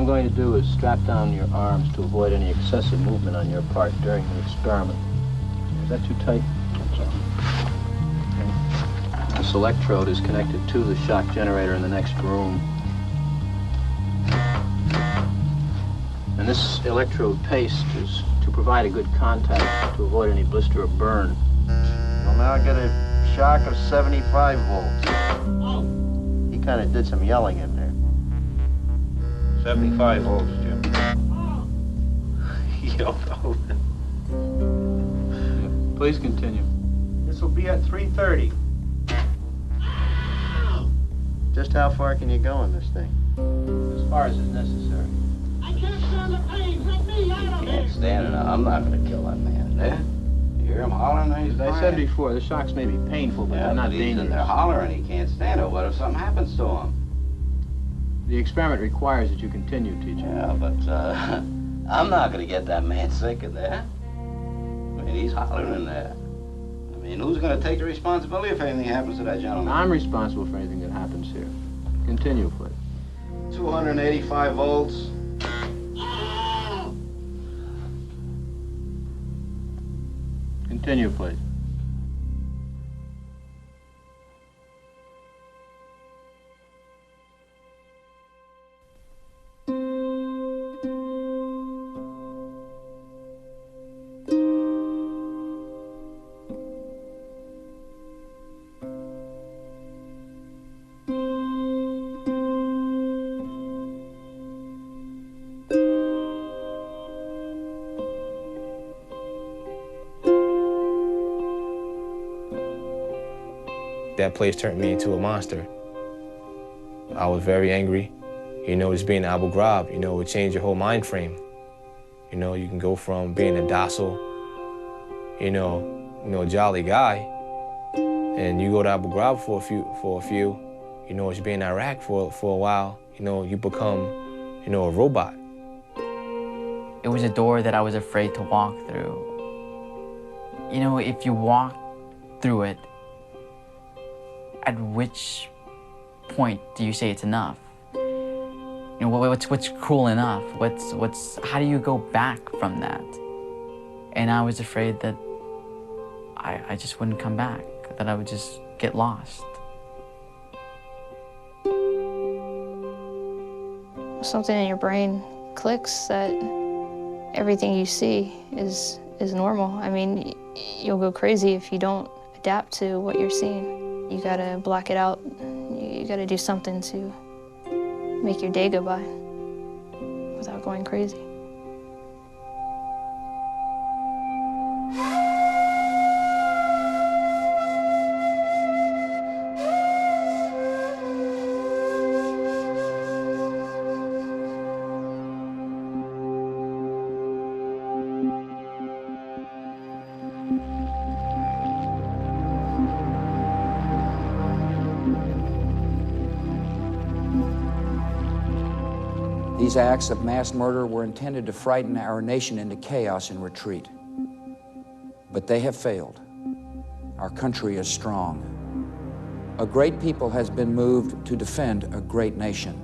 going to do is strap down your arms to avoid any excessive movement on your part during the experiment. Is that too tight? Okay. This electrode is connected to the shock generator in the next room. And this electrode paste is to provide a good contact to avoid any blister or burn. Well, now I get a shock of 75 volts. He kind of did some yelling in there. 75 volts, Jim. Yelled out. Please continue. This will be at 3:30. Just how far can you go in this thing? As far as is necessary. I can't stand the pain. Help me out of here. Can't stand it. I'm not going to kill that man in there. You hear him hollering? He's As I said before, the shocks may be painful, but they're not dangerous. They're hollering. He can't stand it. What if something happens to him? The experiment requires that you continue, teacher. Yeah, but I'm not going to get that man sick in there. I mean, he's hollering in there. I mean, who's going to take the responsibility if anything happens to that gentleman? I'm responsible for anything that happens here. Continue, please. 285 volts. Continue, please. That place turned me into a monster. I was very angry. You know, just being Abu Ghraib, you know, it would change your whole mind frame. You know, you can go from being a docile, jolly guy, and you go to Abu Ghraib for a few, you know, just being in Iraq for a while, you know, you become, a robot. It was a door that I was afraid to walk through. You know, if you walk through it, at which point do you say it's enough? You know, what's cruel enough? How do you go back from that? And I was afraid that I just wouldn't come back, that I would just get lost. Something in your brain clicks that everything you see is normal. I mean, you'll go crazy if you don't adapt to what you're seeing. You gotta block it out. You gotta do something to make your day go by without going crazy. These acts of mass murder were intended to frighten our nation into chaos and retreat. But they have failed. Our country is strong. A great people has been moved to defend a great nation.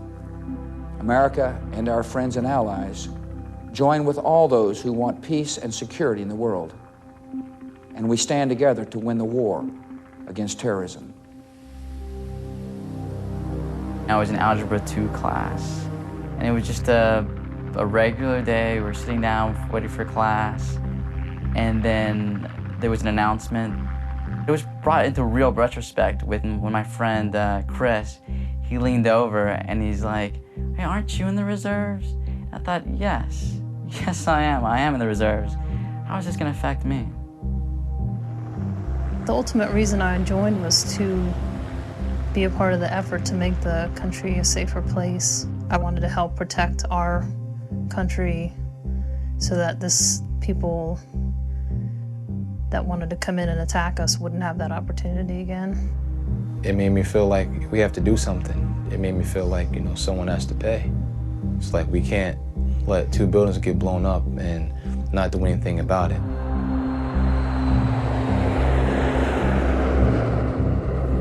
America and our friends and allies join with all those who want peace and security in the world. And we stand together to win the war against terrorism. I was in Algebra 2 class. And it was just a regular day. We were sitting down waiting for class. And then there was an announcement. It was brought into real retrospect when my friend Chris, he leaned over and he's like, "Hey, aren't you in the reserves?" And I thought, yes I am. I am in the reserves. How is this gonna affect me? The ultimate reason I joined was to be a part of the effort to make the country a safer place. I wanted to help protect our country so that people that wanted to come in and attack us wouldn't have that opportunity again. It made me feel like we have to do something. It made me feel like, someone has to pay. It's like we can't let 2 buildings get blown up and not do anything about it.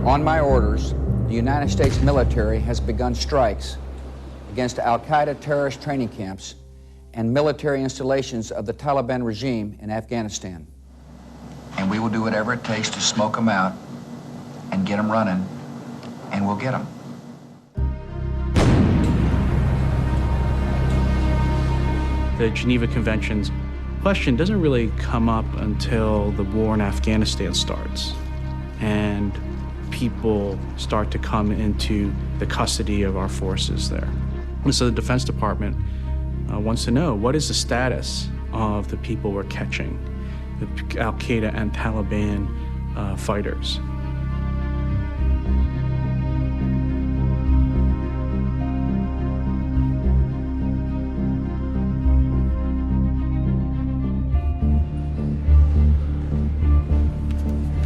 On my orders, the United States military has begun strikes against al-Qaeda terrorist training camps and military installations of the Taliban regime in Afghanistan. And we will do whatever it takes to smoke them out and get them running, and we'll get them. The Geneva Convention's question doesn't really come up until the war in Afghanistan starts and people start to come into the custody of our forces there. And so the Defense Department wants to know, what is the status of the people we're catching, the al-Qaeda and Taliban fighters?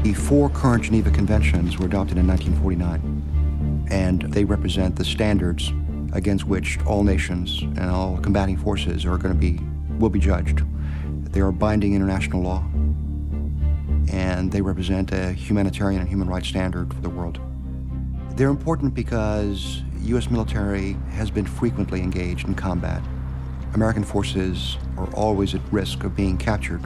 The four current Geneva Conventions were adopted in 1949, and they represent the standards against which all nations and all combating forces will be judged. They are binding international law, and they represent a humanitarian and human rights standard for the world. They're important because U.S. military has been frequently engaged in combat. American forces are always at risk of being captured,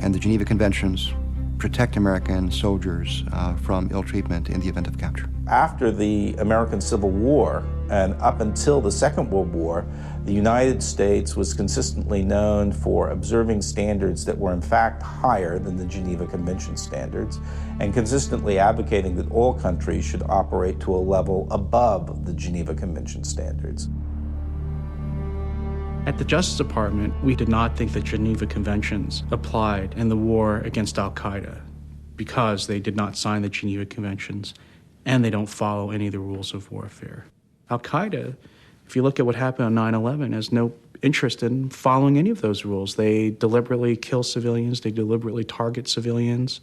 and the Geneva Conventions protect American soldiers from ill treatment in the event of capture. After the American Civil War and up until the Second World War, the United States was consistently known for observing standards that were in fact higher than the Geneva Convention standards, and consistently advocating that all countries should operate to a level above the Geneva Convention standards. At the Justice Department, we did not think the Geneva Conventions applied in the war against al-Qaeda because they did not sign the Geneva Conventions and they don't follow any of the rules of warfare. Al-Qaeda, if you look at what happened on 9/11, has no interest in following any of those rules. They deliberately kill civilians, they deliberately target civilians,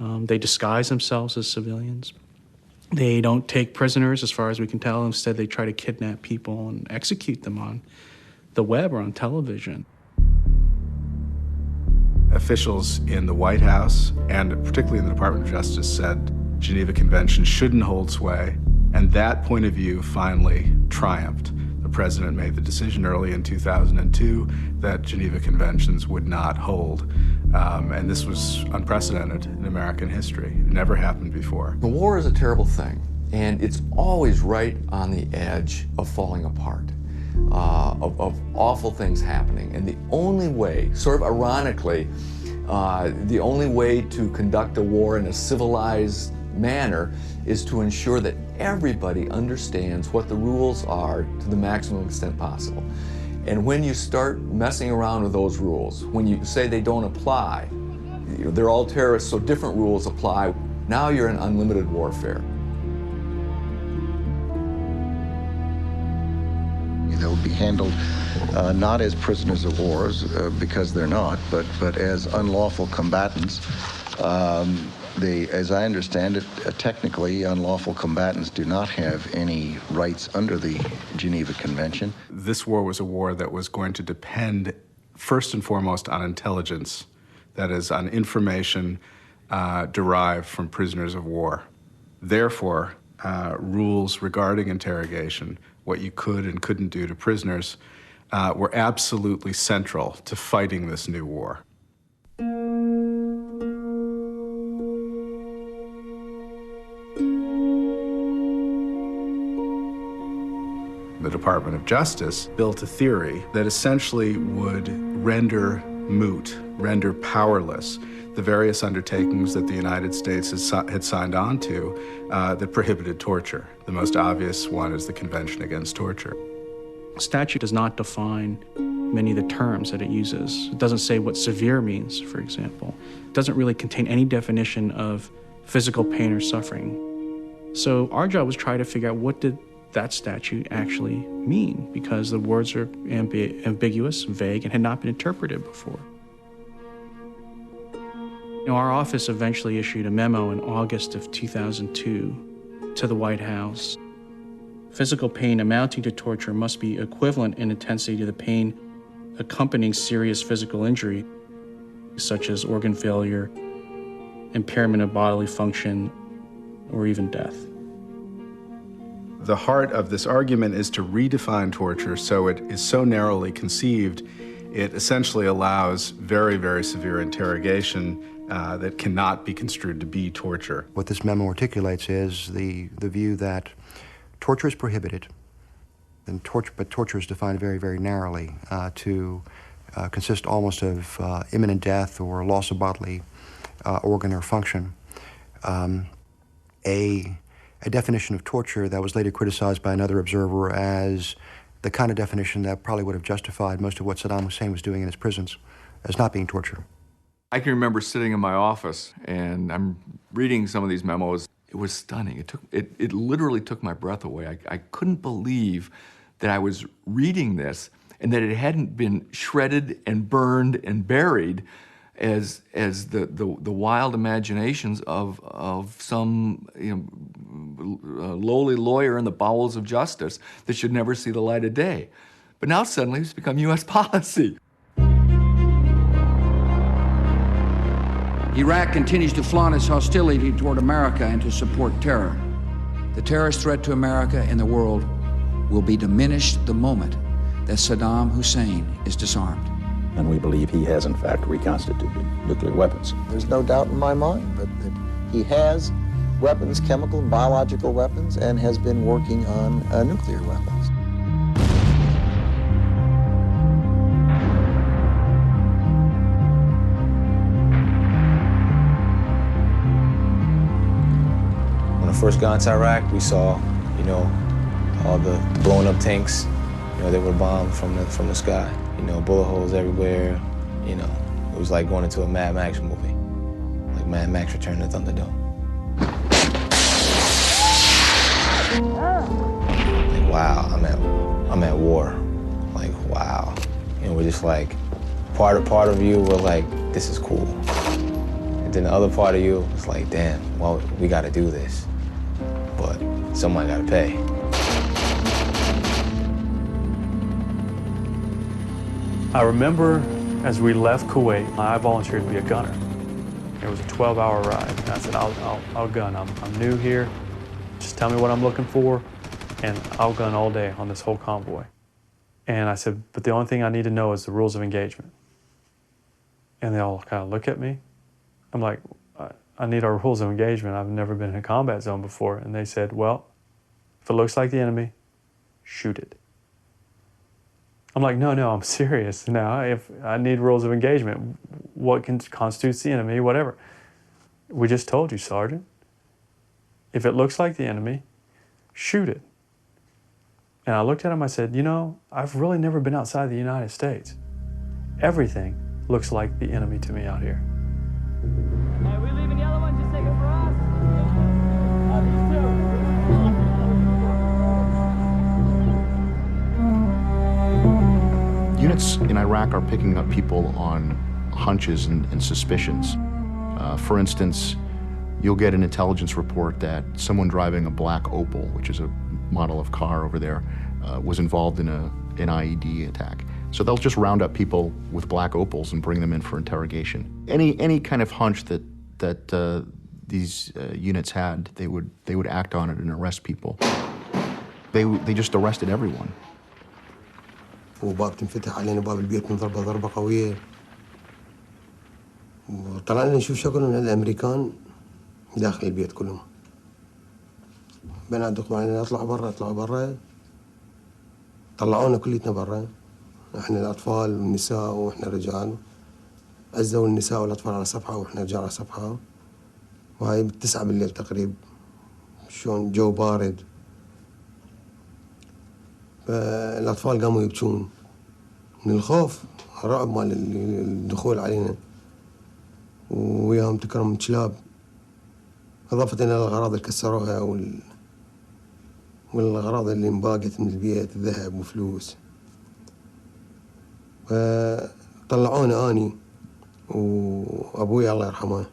they disguise themselves as civilians. They don't take prisoners, as far as we can tell. Instead, they try to kidnap people and execute them on the web or on television. Officials in the White House and particularly in the Department of Justice said Geneva Convention shouldn't hold sway, and that point of view finally triumphed. The president made the decision early in 2002 that Geneva Conventions would not hold, and this was unprecedented in American history. It never happened before. The war is a terrible thing, and it's always right on the edge of falling apart. Of awful things happening. And the only way, sort of ironically, the only way to conduct a war in a civilized manner is to ensure that everybody understands what the rules are to the maximum extent possible. And when you start messing around with those rules, when you say they don't apply, they're all terrorists, so different rules apply, now you're in unlimited warfare. They will be handled not as prisoners of war, because they're not, but as unlawful combatants. As I understand it, technically, unlawful combatants do not have any rights under the Geneva Convention. This war was a war that was going to depend first and foremost on intelligence, that is, on information derived from prisoners of war. Therefore, rules regarding interrogation, what you could and couldn't do to prisoners, were absolutely central to fighting this new war. The Department of Justice built a theory that essentially would render moot, render powerless, the various undertakings that the United States had signed on to that prohibited torture. The most obvious one is the Convention Against Torture. The statute does not define many of the terms that it uses. It doesn't say what severe means, for example. It doesn't really contain any definition of physical pain or suffering. So our job was try to figure out what did that statute actually mean, because the words are ambiguous, vague, and had not been interpreted before. Our office eventually issued a memo in August of 2002 to the White House. Physical pain amounting to torture must be equivalent in intensity to the pain accompanying serious physical injury, such as organ failure, impairment of bodily function, or even death. The heart of this argument is to redefine torture so it is so narrowly conceived, it essentially allows very, very severe interrogation that cannot be construed to be torture. What this memo articulates is the view that torture is prohibited, but torture is defined very, very narrowly to consist almost of imminent death or loss of bodily organ or function. A definition of torture that was later criticized by another observer as the kind of definition that probably would have justified most of what Saddam Hussein was doing in his prisons as not being torture. I can remember sitting in my office and I'm reading some of these memos. It was stunning. It literally took my breath away. I couldn't believe that I was reading this and that it hadn't been shredded and burned and buried as the wild imaginations of some lowly lawyer in the bowels of justice that should never see the light of day. But now suddenly it's become U.S. policy. Iraq continues to flaunt its hostility toward America and to support terror. The terrorist threat to America and the world will be diminished the moment that Saddam Hussein is disarmed. And we believe he has, in fact, reconstituted nuclear weapons. There's no doubt in my mind that he has weapons, chemical and biological weapons, and has been working on nuclear weapons. When I first got into Iraq, we saw, all the blown up tanks, that were bombed from the sky. Bullet holes everywhere. It was like going into a Mad Max movie, like Mad Max Return to Thunderdome. Like, wow, I'm at war. Like, wow. We're just like, part of you was like, this is cool. And then the other part of you was like, damn, well, we gotta do this. But someone gotta pay. I remember as we left Kuwait, I volunteered to be a gunner. It was a 12-hour ride. And I said, I'll gun. I'm new here. Just tell me what I'm looking for, and I'll gun all day on this whole convoy. And I said, but the only thing I need to know is the rules of engagement. And they all kind of look at me. I'm like, I need our rules of engagement. I've never been in a combat zone before. And they said, well, if it looks like the enemy, shoot it. I'm like, no, I'm serious now. If I need rules of engagement, what constitutes the enemy, whatever. We just told you, Sergeant. If it looks like the enemy, shoot it. And I looked at him, I said, I've really never been outside the United States. Everything looks like the enemy to me out here. Are we leaving the other one just take it for us? These two. Units in Iraq are picking up people on hunches and suspicions. For instance, you'll get an intelligence report that someone driving a black Opel, which is a model of car over there, was involved in an IED attack. So they'll just round up people with black Opels and bring them in for interrogation. Any kind of hunch that these units had, they would act on it and arrest people. They just arrested everyone. وباب تنفتح علينا باب البيت من ضربة قوية. وطلعنا نشوف شكلهم الأمريكان داخل البيت كلهم. بنات دخلوا علينا اطلعوا برا. طلعونا كليتنا برا. احنا الأطفال والنساء واحنا الرجال. عزوا النساء والأطفال على صفحة واحنا الرجال على صفحة. وهاي 9 بالليل تقريبا. شلون جو بارد. فالأطفال قاموا يبكون من الخوف الرعب مال الدخول علينا وياهم تكرم كلاب إضافة إلى الأغراض اللي كسروها والأغراض اللي انباقت من البيت ذهب وفلوس. فطلعونا أني وأبوي الله يرحمه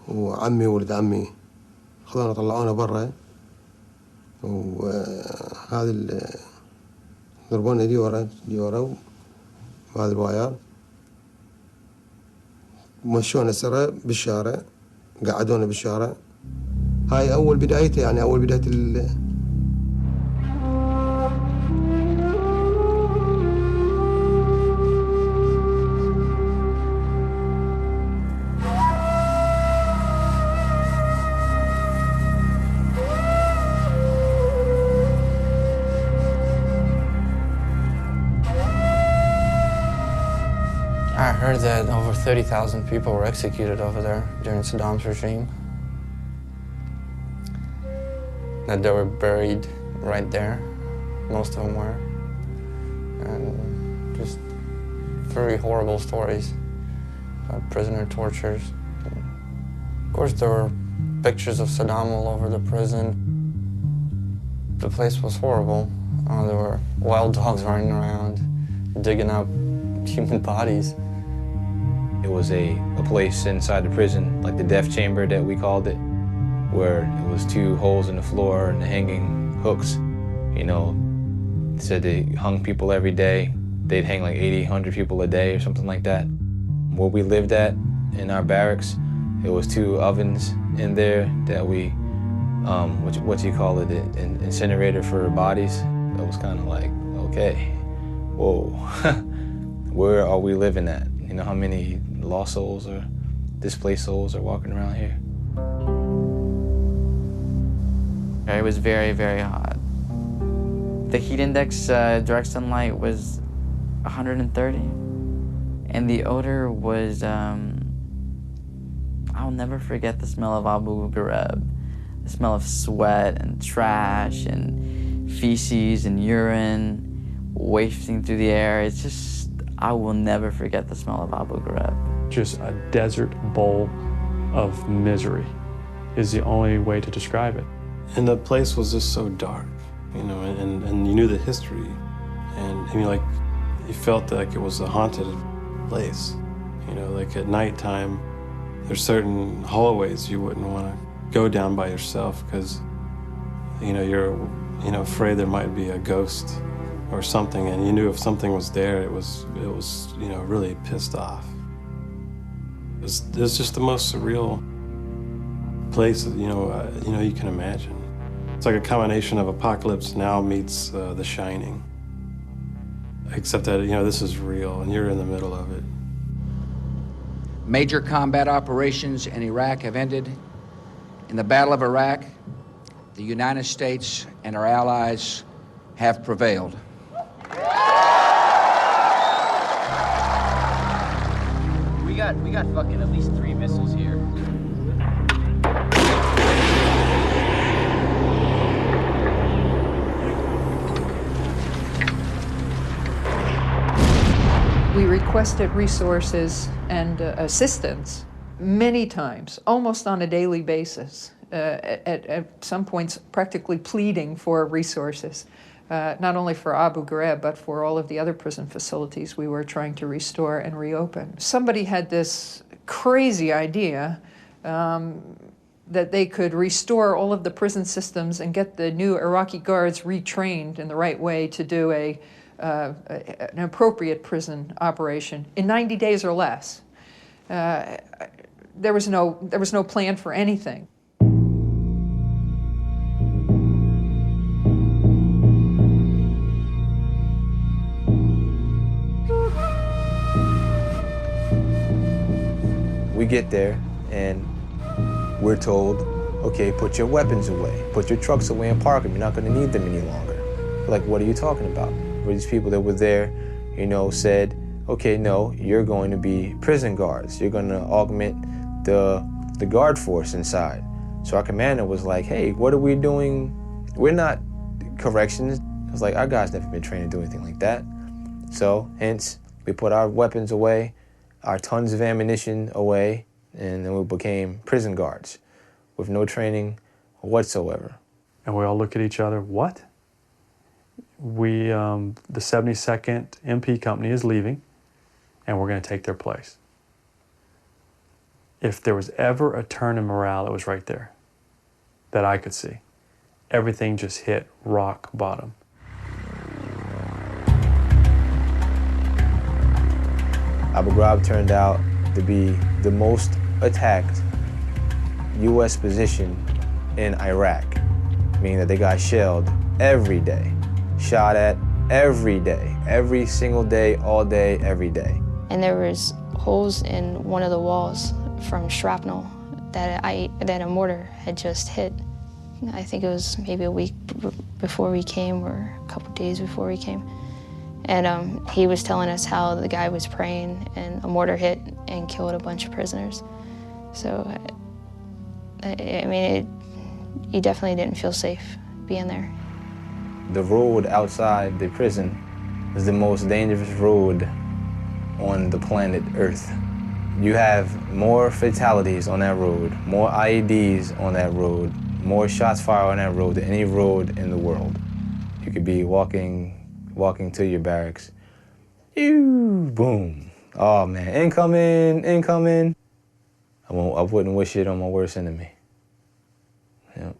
وعمي وولد عمي خذونا طلعونا برا. وهذا ضربونا دي ورا وهذا الواير مشونا سرا بالشارع قعدونا بالشارع. هاي أول بدايته يعني أول بداية heard that over 30,000 people were executed over there during Saddam's regime. That they were buried right there, most of them were. And just very horrible stories about prisoner tortures. Of course, there were pictures of Saddam all over the prison. The place was horrible. There were wild dogs running around, digging up human bodies. It was a place inside the prison, like the death chamber that we called it, where it was 2 holes in the floor and the hanging hooks. You know, said they hung people every day. They'd hang like 80, 100 people a day or something like that. Where we lived at in our barracks, it was 2 ovens in there that we, what do you call it, an incinerator for bodies. It was kind of like, okay, whoa, where are we living at? You know how many lost souls or displaced souls are walking around here? It was very, very hot. The heat index, direct sunlight, was 130. And the odor was, I'll never forget the smell of Abu Ghraib. The smell of sweat and trash and feces and urine wafting through the air. It's just, I will never forget the smell of Abu Ghraib. Just a desert bowl of misery is the only way to describe it. And the place was just so dark, you know, and you knew the history. And I mean, like, you felt like it was a haunted place. You know, like at nighttime, there's certain hallways you wouldn't want to go down by yourself because, you know, you're, you know, afraid there might be a ghost or something, and you knew if something was there, it was, you know, really pissed off. It was just the most surreal place, you know, you can imagine. It's like a combination of Apocalypse Now meets The Shining. Except that, you know, this is real and you're in the middle of it. Major combat operations in Iraq have ended. In the Battle of Iraq, the United States and our allies have prevailed. We got fucking at least 3 missiles here. We requested resources and assistance many times, almost on a daily basis, at some points practically pleading for resources, not only for Abu Ghraib, but for all of the other prison facilities we were trying to restore and reopen. Somebody had this crazy idea that they could restore all of the prison systems and get the new Iraqi guards retrained in the right way to do an appropriate prison operation in 90 days or less. There was no plan for anything. We get there and we're told, okay, put your weapons away, put your trucks away and park them. You're not going to need them any longer. We're like, what are you talking about? Where these people that were there, you know, said, okay, no, you're going to be prison guards. You're going to augment the guard force inside. So our commander was like, hey, what are we doing? We're not corrections. I was like, our guys never been trained to do anything like that. So hence, we put our weapons away, our tons of ammunition away, and then we became prison guards with no training whatsoever. And we all look at each other, what? We, the 72nd MP company is leaving, and we're going to take their place. If there was ever a turn in morale, it was right there that I could see. Everything just hit rock bottom. Abu Ghraib turned out to be the most attacked U.S. position in Iraq, meaning that they got shelled every day, shot at every day, every single day, all day, every day. And there was holes in one of the walls from shrapnel that a mortar had just hit. I think it was maybe a week before we came or a couple days before we came. And he was telling us how the guy was praying and a mortar hit and killed a bunch of prisoners. So, I mean, you definitely didn't feel safe being there. The road outside the prison is the most dangerous road on the planet Earth. You have more fatalities on that road, more IEDs on that road, more shots fired on that road than any road in the world. You could be walking to your barracks, boom. Oh man, incoming, incoming. I wouldn't wish it on my worst enemy. Yep.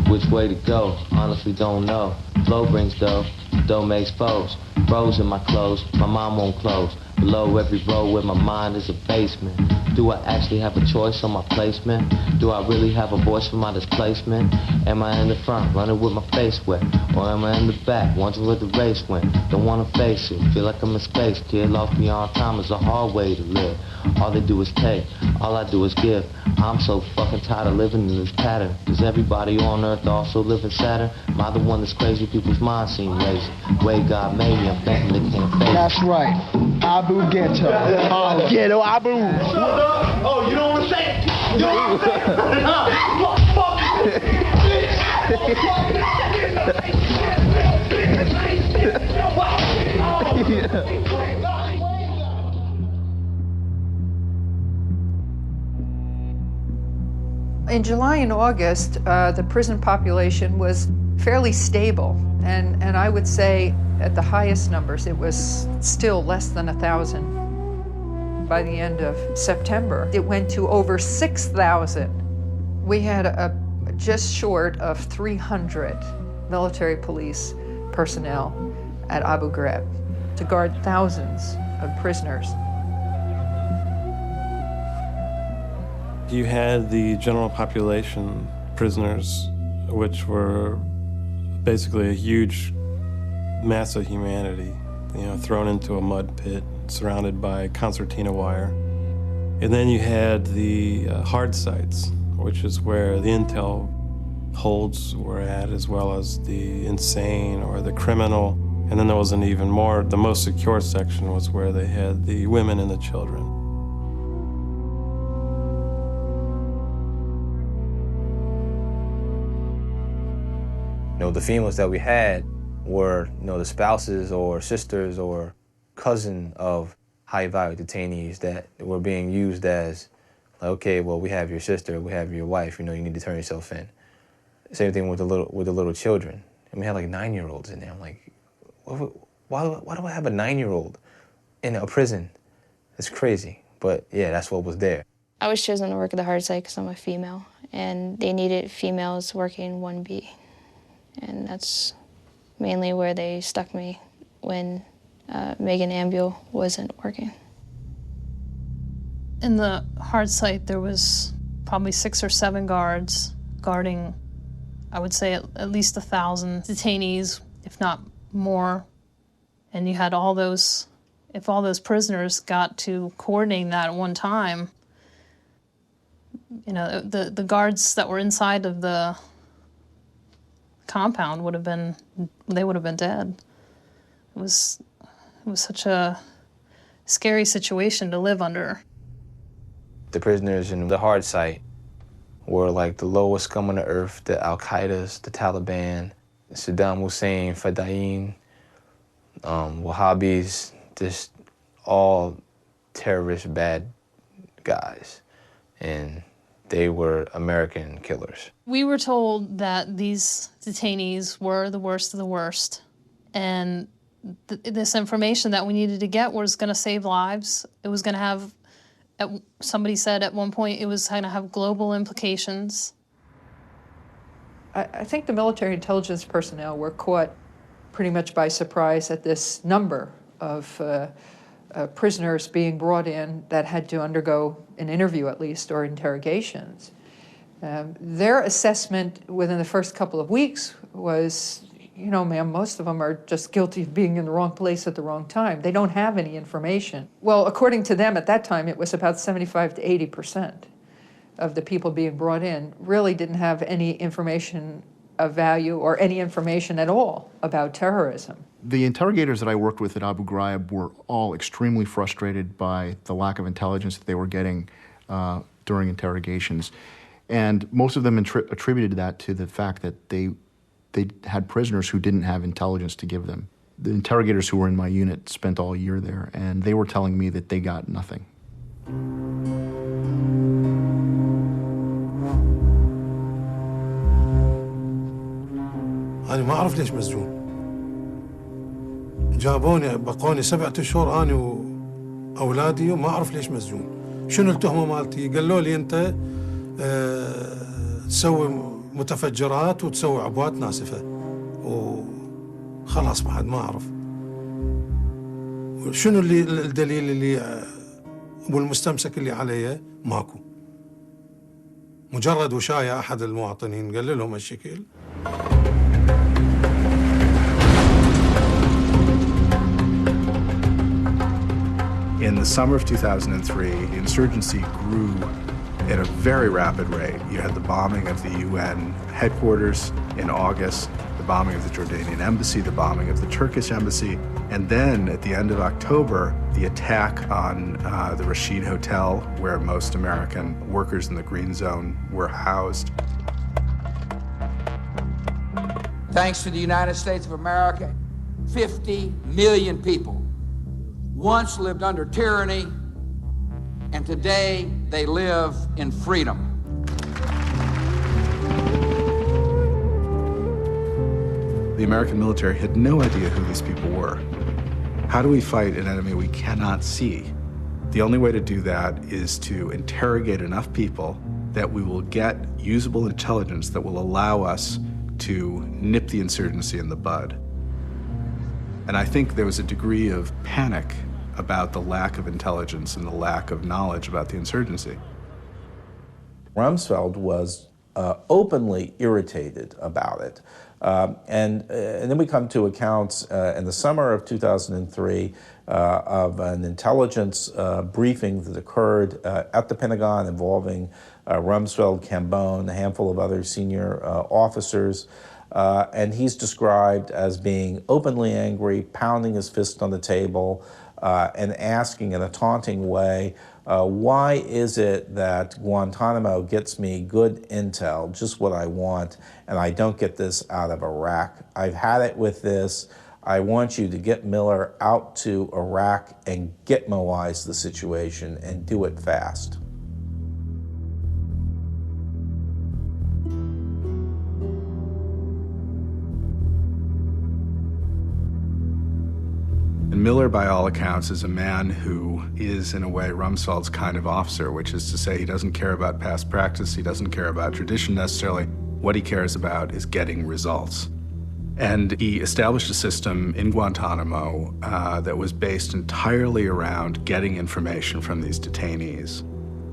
Which way to go? Honestly don't know. Flow brings dough, dough makes foes. Bros in my clothes, my mom won't close. Below every row where my mind is a basement. Do I actually have a choice on my placement? Do I really have a voice for my displacement? Am I in the front, running with my face wet? Or am I in the back, wondering where the race went? Don't wanna face it, feel like I'm in space. Kid, lost beyond time is a hard way to live. All they do is take, all I do is give. I'm so fucking tired of living in this pattern. Does everybody on earth also live in Saturn? Am I the one that's crazy? People's minds seem lazy. Way God made me, I'm thinking they can't face it. That's right. Abu Ghetto. Ghetto Abu. Oh, you don't want to say it? You don't want to say it? In July and August, the prison population was fairly stable, and I would say at the highest numbers, it was still less than 1,000. By the end of September, it went to over 6,000. We had just short of 300 military police personnel at Abu Ghraib to guard thousands of prisoners. You had the general population prisoners, which were basically a huge mass of humanity, you know, thrown into a mud pit, surrounded by concertina wire. And then you had the hard sites, which is where the intel holds were at, as well as the insane or the criminal. And then there was an even more, the most secure section was where they had the women and the children. You know, the females that we had were, you know, the spouses or sisters or cousin of high-value detainees that were being used as, like, okay, well, we have your sister, we have your wife, you know, you need to turn yourself in. Same thing with the little children. And we had like 9-year-olds in there. I'm like, why do I have a 9-year-old in a prison? It's crazy. But yeah, that's what was there. I was chosen to work at the hard site because I'm a female, and they needed females working 1B. And that's mainly where they stuck me when Megan Ambule wasn't working. In the hard site, there was probably 6 or 7 guards guarding, I would say, at least 1,000 detainees, if not more. And you had all those, if all those prisoners got to coordinating that at one time, you know, the guards that were inside of the compound would have been, they would have been dead. It was such a scary situation to live under. The prisoners in the hard site were like the lowest scum on the earth, the Al-Qaeda's, the Taliban, Saddam Hussein, Fadain, Wahhabis, just all terrorist bad guys. And they were American killers. We were told that these detainees were the worst of the worst, and this information that we needed to get was going to save lives. It was going to have, somebody said at one point, it was going to have global implications. I think the military intelligence personnel were caught pretty much by surprise at this number of prisoners being brought in that had to undergo an interview at least, or interrogations. Their assessment within the first couple of weeks was, you know, ma'am, most of them are just guilty of being in the wrong place at the wrong time. They don't have any information. Well, according to them at that time, it was about 75 to 80% of the people being brought in really didn't have any information of value or any information at all about terrorism. The interrogators that I worked with at Abu Ghraib were all extremely frustrated by the lack of intelligence that they were getting during interrogations. And most of them attributed that to the fact that they had prisoners who didn't have intelligence to give them. The interrogators who were in my unit spent all year there, and they were telling me that they got nothing. أنا ما أعرف ليش مسجون. جابوني بقوني 7 أشهر أنا وأولادي وما أعرف ليش مسجون. شنو التهمة مالتي؟ قالوا لي أنت تسوي متفجرات وتسوي عبوات ناسفة. وخلاص بعد ما أعرف. شنو اللي الدليل اللي والمستمسك اللي عليه؟ ماكو. مجرد وشاية أحد المواطنين قال لهم هالشكل. In the summer of 2003, the insurgency grew at a very rapid rate. You had the bombing of the UN headquarters in August, the bombing of the Jordanian embassy, the bombing of the Turkish embassy, and then at the end of October, the attack on the Rashid Hotel, where most American workers in the Green Zone were housed. Thanks to the United States of America, 50 million people once lived under tyranny, and today they live in freedom. The American military had no idea who these people were. How do we fight an enemy we cannot see? The only way to do that is to interrogate enough people that we will get usable intelligence that will allow us to nip the insurgency in the bud. And I think there was a degree of panic about the lack of intelligence and the lack of knowledge about the insurgency. Rumsfeld was openly irritated about it. And then we come to accounts in the summer of 2003 of an intelligence briefing that occurred at the Pentagon involving Rumsfeld, Cambone, a handful of other senior officers. And he's described as being openly angry, pounding his fist on the table, and asking in a taunting way, why is it that Guantanamo gets me good intel, just what I want, and I don't get this out of Iraq? I've had it with this. I want you to get Miller out to Iraq and Gitmoize the situation and do it fast. And Miller, by all accounts, is a man who is, in a way, Rumsfeld's kind of officer, which is to say he doesn't care about past practice, he doesn't care about tradition necessarily. What he cares about is getting results. And he established a system in Guantanamo that was based entirely around getting information from these detainees,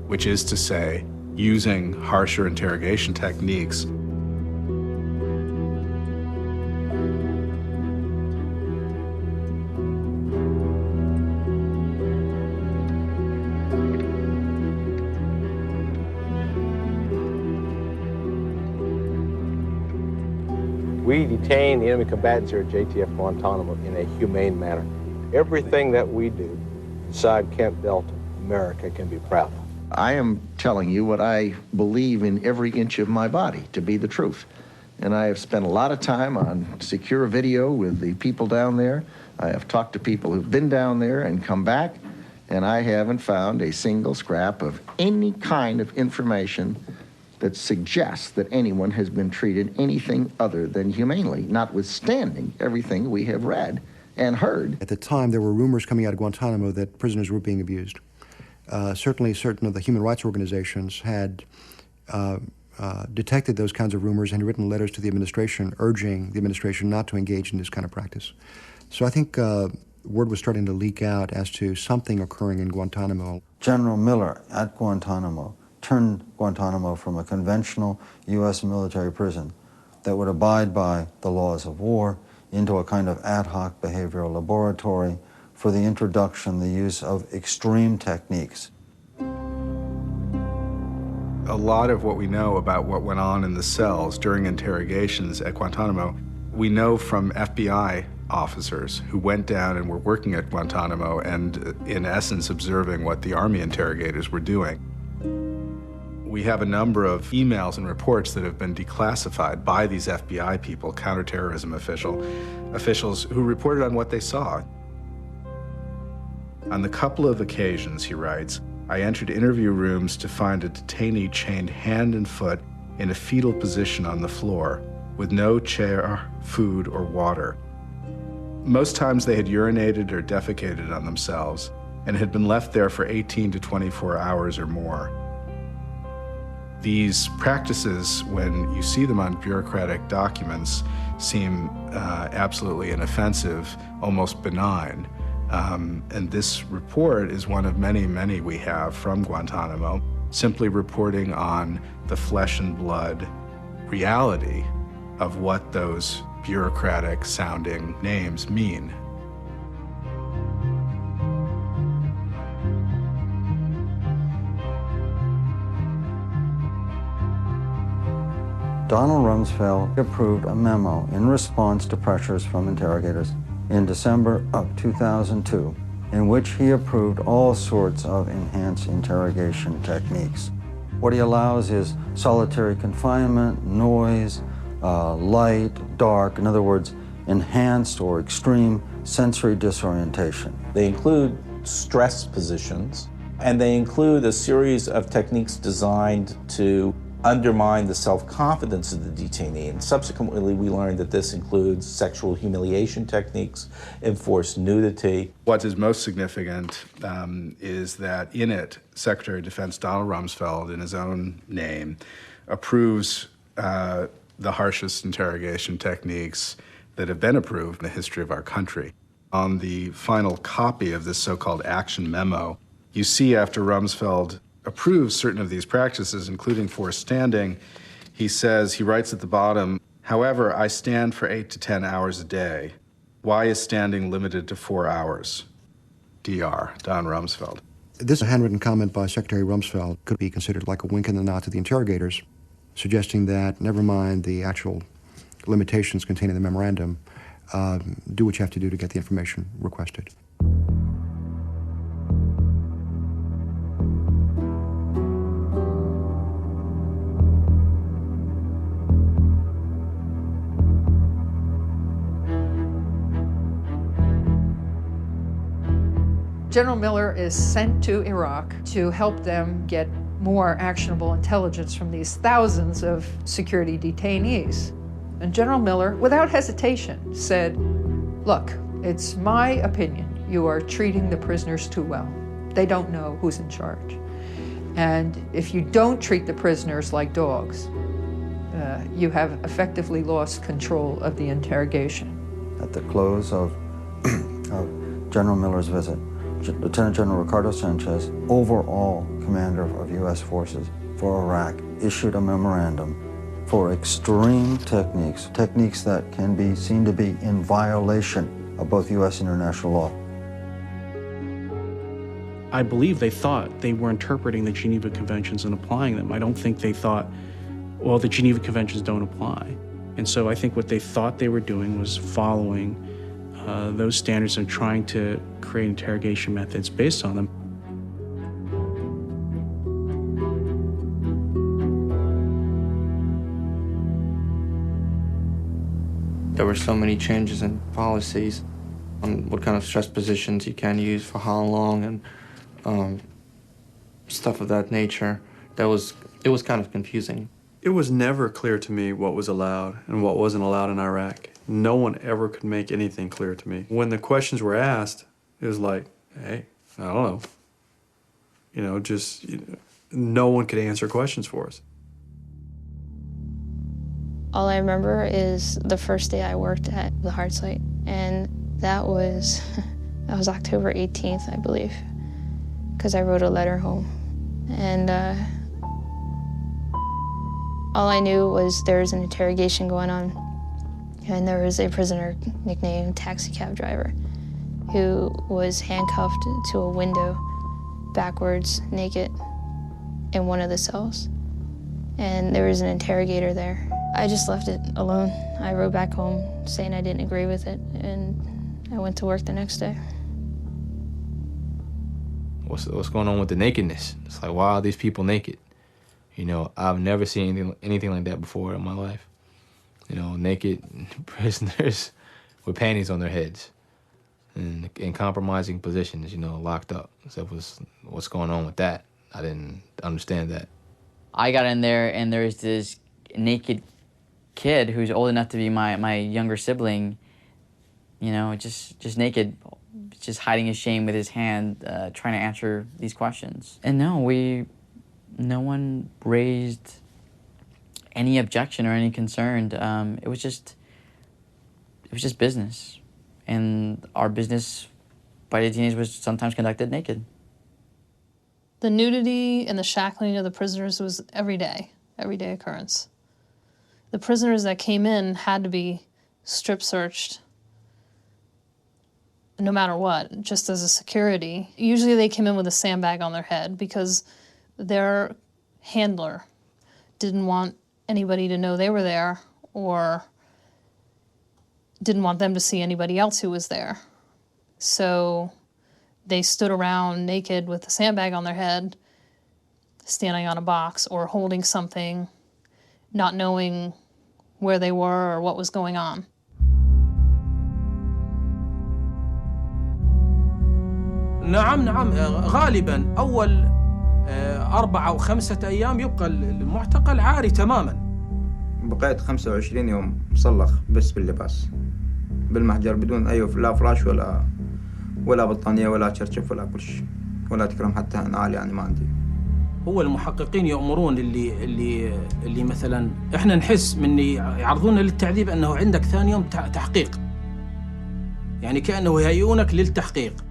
which is to say, using harsher interrogation techniques. We detain the enemy combatants here at JTF Guantanamo in a humane manner. Everything that we do inside Camp Delta, America can be proud of. I am telling you what I believe in every inch of my body to be the truth. And I have spent a lot of time on secure video with the people down there. I have talked to people who've been down there and come back, and I haven't found a single scrap of any kind of information that suggests that anyone has been treated anything other than humanely, notwithstanding everything we have read and heard. At the time, there were rumors coming out of Guantanamo that prisoners were being abused. Certainly, certain of the human rights organizations had detected those kinds of rumors and written letters to the administration urging the administration not to engage in this kind of practice. So I think word was starting to leak out as to something occurring in Guantanamo. General Miller at Guantanamo turned Guantanamo from a conventional U.S. military prison that would abide by the laws of war into a kind of ad hoc behavioral laboratory for the introduction, the use of extreme techniques. A lot of what we know about what went on in the cells during interrogations at Guantanamo, we know from FBI officers who went down and were working at Guantanamo and, in essence, observing what the Army interrogators were doing. We have a number of emails and reports that have been declassified by these FBI people, counterterrorism officials who reported on what they saw. On the couple of occasions, he writes, I entered interview rooms to find a detainee chained hand and foot in a fetal position on the floor, with no chair, food, or water. Most times they had urinated or defecated on themselves and had been left there for 18 to 24 hours or more. These practices, when you see them on bureaucratic documents, seem absolutely inoffensive, almost benign. And this report is one of many, many we have from Guantanamo, simply reporting on the flesh and blood reality of what those bureaucratic sounding names mean. Donald Rumsfeld approved a memo in response to pressures from interrogators in December of 2002, in which he approved all sorts of enhanced interrogation techniques. What he allows is solitary confinement, noise, light, dark, in other words, enhanced or extreme sensory disorientation. They include stress positions, and they include a series of techniques designed to undermine the self-confidence of the detainee. And subsequently, we learned that this includes sexual humiliation techniques, enforced nudity. What is most significant is that in it, Secretary of Defense Donald Rumsfeld, in his own name, approves the harshest interrogation techniques that have been approved in the history of our country. On the final copy of this so-called action memo, you see after Rumsfeld approves certain of these practices, including forced standing, he writes at the bottom, however, I stand for 8 to 10 hours a day. Why is standing limited to 4 hours? DR, Don Rumsfeld. This handwritten comment by Secretary Rumsfeld could be considered like a wink in the nod to the interrogators, suggesting that, never mind the actual limitations contained in the memorandum, do what you have to do to get the information requested. General Miller is sent to Iraq to help them get more actionable intelligence from these thousands of security detainees. And General Miller, without hesitation, said, look, it's my opinion you are treating the prisoners too well. They don't know who's in charge. And if you don't treat the prisoners like dogs, you have effectively lost control of the interrogation. At the close of General Miller's visit, Lieutenant General Ricardo Sanchez, overall commander of U.S. forces for Iraq, issued a memorandum for extreme techniques, techniques that can be seen to be in violation of both U.S. and international law. I believe they thought they were interpreting the Geneva Conventions and applying them. I don't think they thought, well, the Geneva Conventions don't apply. And so I think what they thought they were doing was following those standards and trying to create interrogation methods based on them. There were so many changes in policies on what kind of stress positions you can use for how long and stuff of that nature. It was kind of confusing. It was never clear to me what was allowed and what wasn't allowed in Iraq. No one ever could make anything clear to me. When the questions were asked, it was like, hey, I don't know. No one could answer questions for us. All I remember is the first day I worked at the hard site, and that was October 18th, I believe, because I wrote a letter home. And all I knew was there was an interrogation going on, and there was a prisoner nicknamed Taxi Cab Driver who was handcuffed to a window backwards, naked, in one of the cells. and there was an interrogator there. I just left it alone. I wrote back home saying I didn't agree with it, and I went to work the next day. What's going on with the nakedness? It's like, why are these people naked? You know, I've never seen anything like that before in my life. You know, naked prisoners with panties on their heads and in compromising positions, you know, locked up. So what's going on with that? I didn't understand that. I got in there and there's this naked kid who's old enough to be my younger sibling, you know, just naked, just hiding his shame with his hand, trying to answer these questions. And no one raised any objection or any concern. It was just business. And our business by detainees was sometimes conducted naked. The nudity and the shackling of the prisoners was everyday occurrence. The prisoners that came in had to be strip searched no matter what, just as a security. Usually they came in with a sandbag on their head because their handler didn't want anybody to know they were there or didn't want them to see anybody else who was there. So they stood around naked with a sandbag on their head, standing on a box or holding something, not knowing where they were or what was going on. نعم غالبا أول 4 أو 5 أيام يبقى المعتقل عاري تماما. بقيت 25 يوم مصلخ بس باللباس بالمحجر بدون أي لا فراش ولا بطانية ولا شرشف ولا كل شيء ولا تكرم حتى نعال يعني ما عندي. هو المحققين يأمرون اللي مثلا احنا نحس من يعرضونا للتعذيب انه عندك ثاني يوم تحقيق. يعني كأنه يهيئونك للتحقيق.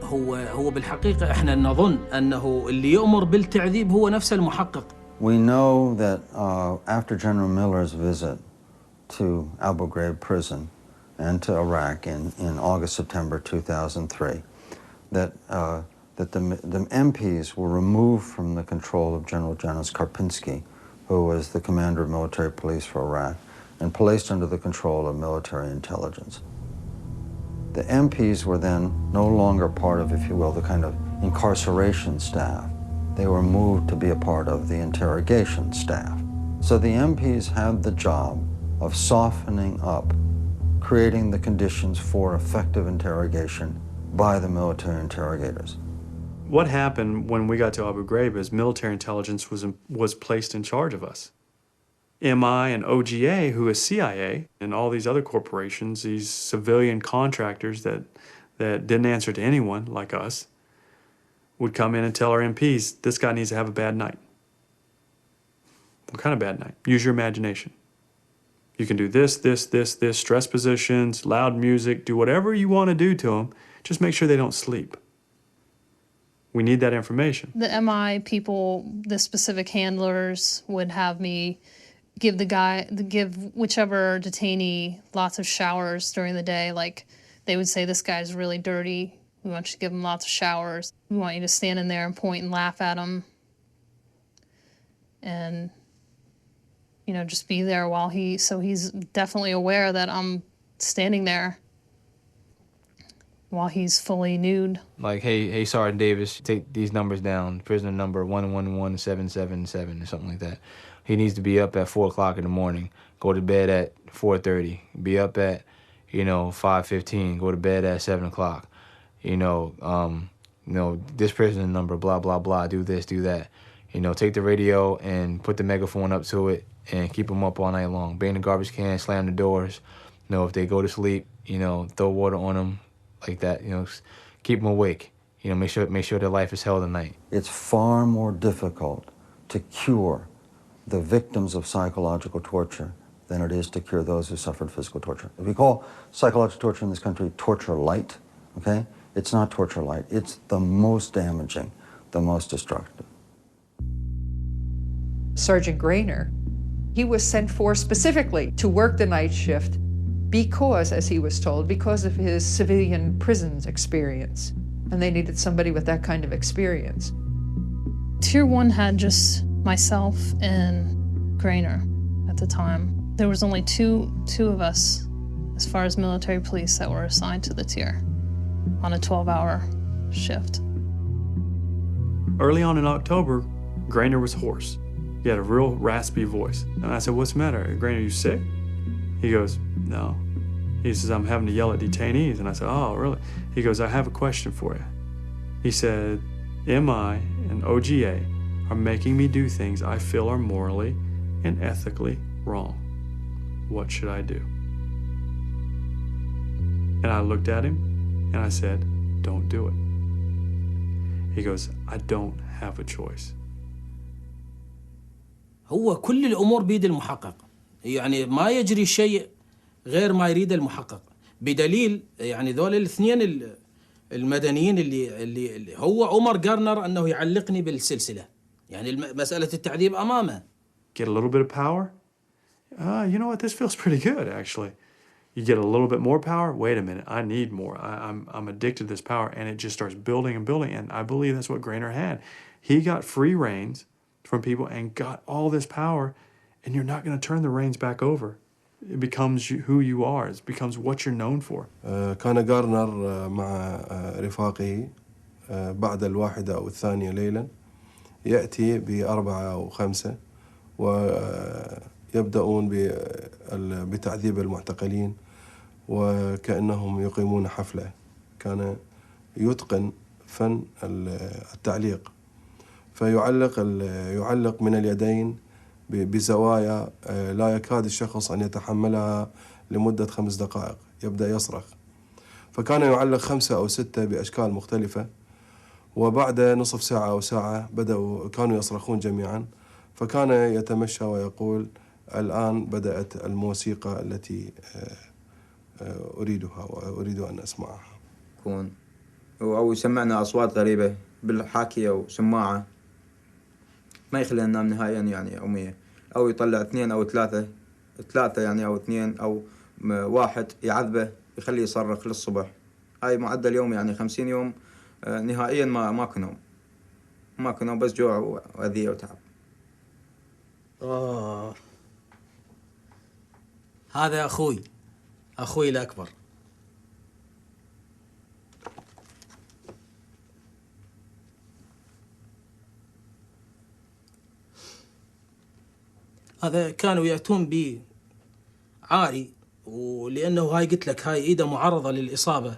هو بالحقيقة احنا نظن انه اللي يأمر بالتعذيب هو نفس المحقق. We know that after General Miller's visit to Abu Ghraib Prison and to Iraq in August, September 2003, that the MPs were removed from the control of General Janis Karpinski, who was the commander of military police for Iraq, and placed under the control of military intelligence. The MPs were then no longer part of, if you will, the kind of incarceration staff. They were moved to be a part of the interrogation staff. So the MPs had the job of softening up, creating the conditions for effective interrogation by the military interrogators. What happened when we got to Abu Ghraib is military intelligence was placed in charge of us. MI and OGA, who is CIA, and all these other corporations, these civilian contractors that didn't answer to anyone like us, would come in and tell our MPs, this guy needs to have a bad night. What kind of bad night? Use your imagination. You can do this, stress positions, loud music, do whatever you want to do to them, just make sure they don't sleep. We need that information. The MI people, the specific handlers, would have me give whichever detainee lots of showers during the day. Like, they would say, this guy's really dirty. We want you to give him lots of showers. We want you to stand in there and point and laugh at him. And, you know, just be there while so he's definitely aware that I'm standing there while he's fully nude. Like, hey, Sergeant Davis, take these numbers down. Prisoner number 111777 or something like that. He needs to be up at 4 o'clock in the morning. Go to bed at 4:30. Be up at, 5:15. Go to bed at 7 o'clock. This prisoner number, blah, blah, blah. Do this, do that. Take the radio and put the megaphone up to it and keep them up all night long. Bang the garbage can, slam the doors. If they go to sleep, throw water on them. Like that, keep them awake. Make sure their life is hell tonight. It's far more difficult to cure the victims of psychological torture than it is to cure those who suffered physical torture. If we call psychological torture in this country torture light, okay, it's not torture light. It's the most damaging, the most destructive. Sergeant Grainer, he was sent for specifically to work the night shift because, as he was told, because of his civilian prisons experience. And they needed somebody with that kind of experience. Tier 1 had just myself and Grainer at the time. There was only two of us, as far as military police, that were assigned to the tier on a 12-hour shift. Early on in October, Grainer was hoarse. He had a real raspy voice. And I said, "What's the matter? Grainer, you sick?" He goes, "No." He says, "I'm having to yell at detainees." And I said, "Oh, really?" He goes, "I have a question for you." He said, "MI and OGA are making me do things I feel are morally and ethically wrong. What should I do?" And I looked at him and I said, "Don't do it." He goes, "I don't have a choice." هو كل الأمور بيد المحقق، يعني ما يجري شيء غير ما يريد المحقق، بدليل يعني ذول الاثنين المدنيين اللي هو عمر جارنر أنه يعلقني بالسلسلة، يعني مسألة التعذيب أمامه. Get a little bit of power? You know what, this feels pretty good, actually. You get a little bit more power? Wait a minute, I need more. I'm addicted to this power, and it just starts building and building, and I believe that's what Grainer had. He got free reins from people and got all this power, and you're not going to turn the reins back over. It becomes who you are. It becomes what you're known for. كان جارنر مع رفاقه بعد 1 أو 2 ليلا يأتي ب4 أو 5 ويبدأون بتعذيب المعتقلين وكأنهم يقيمون حفلة. كان يتقن فن التعليق، يعلق من اليدين بزوايا لا يكاد الشخص أن يتحملها لمدة 5 دقائق. يبدأ يصرخ، فكان يعلق 5 أو 6 بأشكال مختلفة، وبعد نصف ساعة أو ساعة كانوا يصرخون جميعا، فكان يتمشى ويقول: الآن بدأت الموسيقى التي أريدها وأريد أن أسمعها. أو يسمعنا أصوات غريبة بالحاكي أو سماعة ما يخلينا ننام نهائيا، يعني يوميا، أو يطلع 2 أو 3 يعني، أو 2 أو 1 يعذبه يخليه يصرخ للصبح. هاي معدل يوم، يعني 50 يوم نهائيا ما كنوا بس جوع وأذية وتعب. هذا أخوي الأكبر. هذا كانوا يأتون بي عاري، ولأنه هاي قلت لك هاي إيده معرضة للإصابة،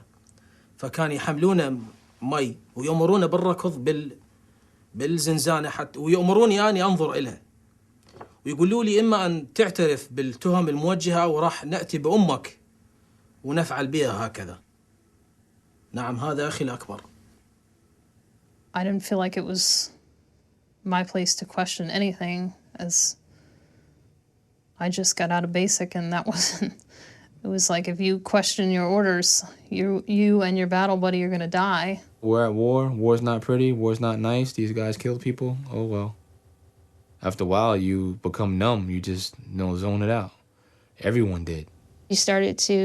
فكان يحملونه مي ويأمرونه بالركض بالزنزانة حتى، ويأمروني أني أنظر إلها، ويقولوا لي إما أن تعترف بالتهم الموجهة أو راح نأتي بأمك ونفعل بها هكذا. نعم، هذا أخي الأكبر. I didn't feel like it was my place to question anything, as I just got out of basic, and that wasn't, it was like, if you question your orders, you and your battle buddy are going to die. We're at war. War's not pretty. War's not nice. These guys killed people. Oh, well. After a while, you become numb. You just, zone it out. Everyone did. You started to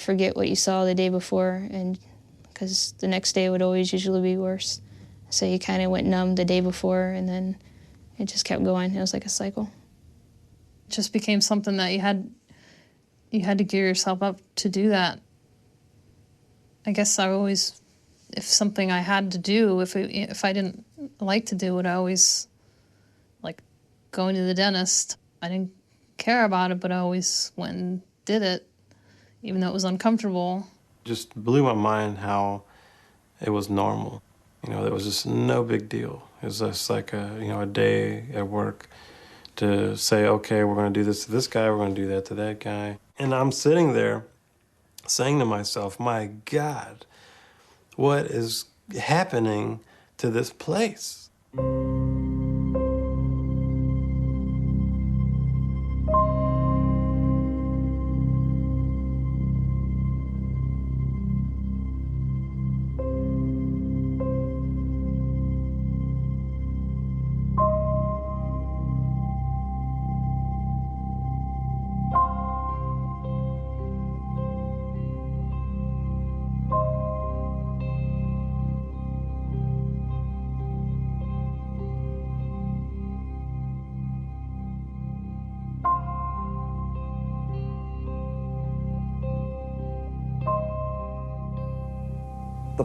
forget what you saw the day before, and because the next day would always usually be worse. So you kind of went numb the day before, and then it just kept going. It was like a cycle. It just became something that you had to gear yourself up to do that. I guess I always, if something I had to do, if I didn't like to do it, I always, like going to the dentist, I didn't care about it, but I always went and did it, even though it was uncomfortable. Just blew my mind how it was normal. There was just no big deal. It was just like a day at work to say, okay, we're going to do this to this guy, we're going to do that to that guy. And I'm sitting there saying to myself, my God, what is happening to this place?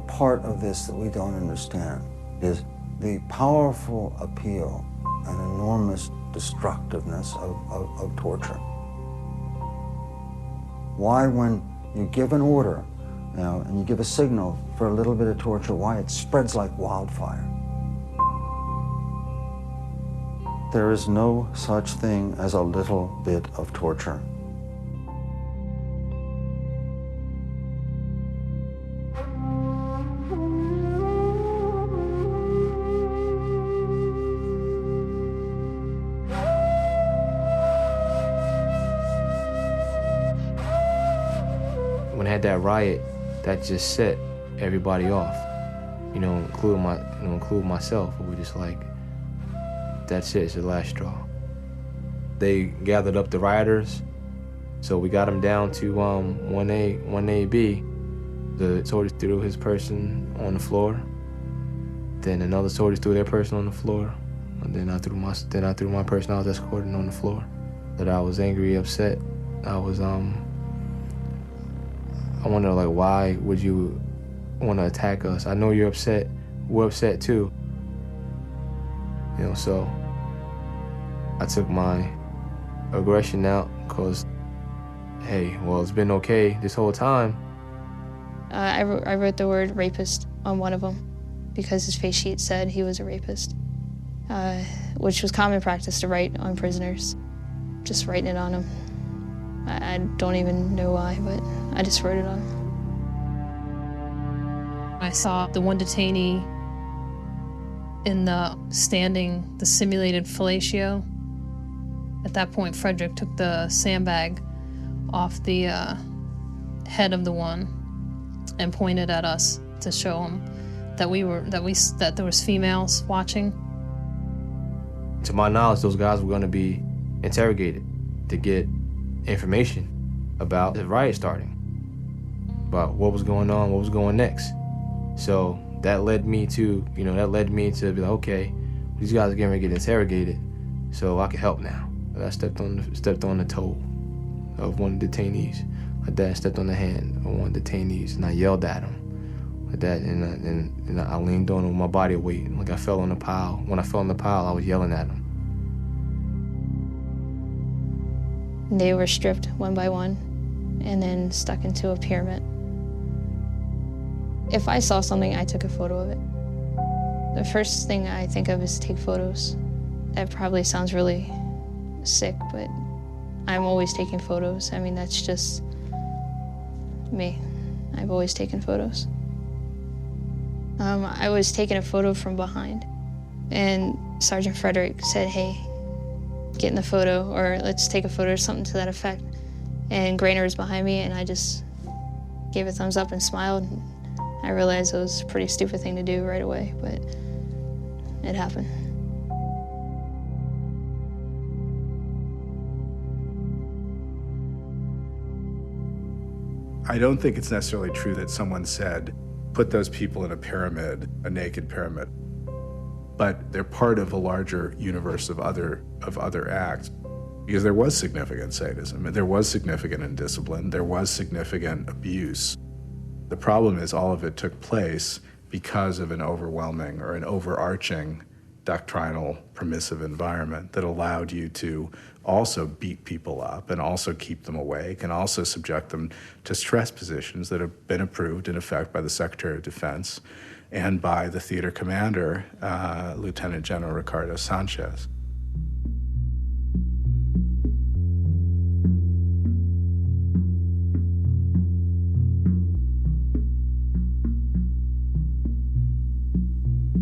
part of this that we don't understand is the powerful appeal and enormous destructiveness of torture. Why, when you give an order, you know, and you give a signal for a little bit of torture, why it spreads like wildfire. There is no such thing as a little bit of torture. When I had that riot, that just set everybody off, you know, including myself. We were just like, that's it, it's the last straw. They gathered up the rioters, so we got them down to 1AB. The soldiers threw his person on the floor. Then another soldier threw their person on the floor. And then I threw my person I was escorting on the floor. That I was angry, upset. I wonder, like, why would you want to attack us? I know you're upset. We're upset too. You know, so I took my aggression out because, hey, well, it's been okay this whole time. I wrote the word rapist on one of them because his face sheet said he was a rapist, which was common practice to write on prisoners, just writing it on them. I don't even know why, but I just wrote it on him. I saw the one detainee in the simulated fellatio. At that point, Frederick took the sandbag off the head of the one and pointed at us to show him that there was females watching. To my knowledge, those guys were going to be interrogated to get information about the riot starting, about what was going on, what was going next. So that led me to be like, okay, these guys are getting ready to get interrogated, so I can help now. And I stepped on the toe of one of the detainees. My dad stepped on the hand of one of the detainees, and I yelled at him like that, and I leaned on him with my body weight, like I fell on the pile. When I fell on the pile, I was yelling at him. They were stripped one by one and then stuck into a pyramid. If I saw something, I took a photo of it. The first thing I think of is to take photos. That probably sounds really sick, but I'm always taking photos. I mean, that's just me. I've always taken photos. I was taking a photo from behind, and Sergeant Frederick said, hey, get in the photo, or let's take a photo or something to that effect. And Grainer was behind me, and I just gave a thumbs up and smiled. I realized it was a pretty stupid thing to do right away, but it happened. I don't think it's necessarily true that someone said, put those people in a pyramid, a naked pyramid. But they're part of a larger universe of other acts. Because there was significant sadism, there was significant indiscipline, there was significant abuse. The problem is all of it took place because of an overwhelming or an overarching doctrinal permissive environment that allowed you to also beat people up and also keep them awake and also subject them to stress positions that have been approved in effect by the Secretary of Defense and by the theater commander, Lieutenant General Ricardo Sanchez.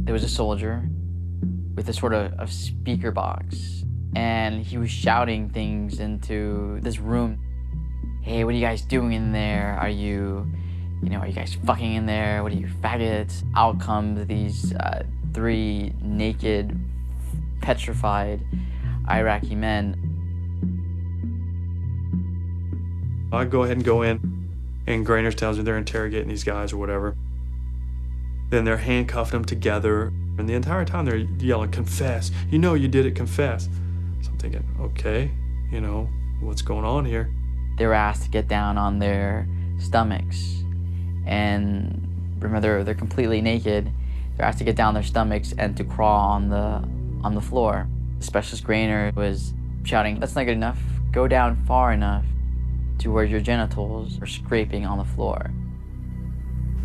There was a soldier with a sort of speaker box, and he was shouting things into this room. Hey, what are you guys doing in there? Are you guys fucking in there? What are you, faggots? Out come these 3 naked, petrified Iraqi men. I go ahead and go in, and Grainer tells me they're interrogating these guys or whatever. Then they're handcuffing them together, and the entire time they're yelling, confess. You know you did it, confess. So I'm thinking, okay, what's going on here? They were asked to get down on their stomachs, and Remember, they're completely naked. They're asked to get down their stomachs and to crawl on the floor. Specialist Grainer was shouting, "That's not good enough. Go down far enough to where your genitals are scraping on the floor."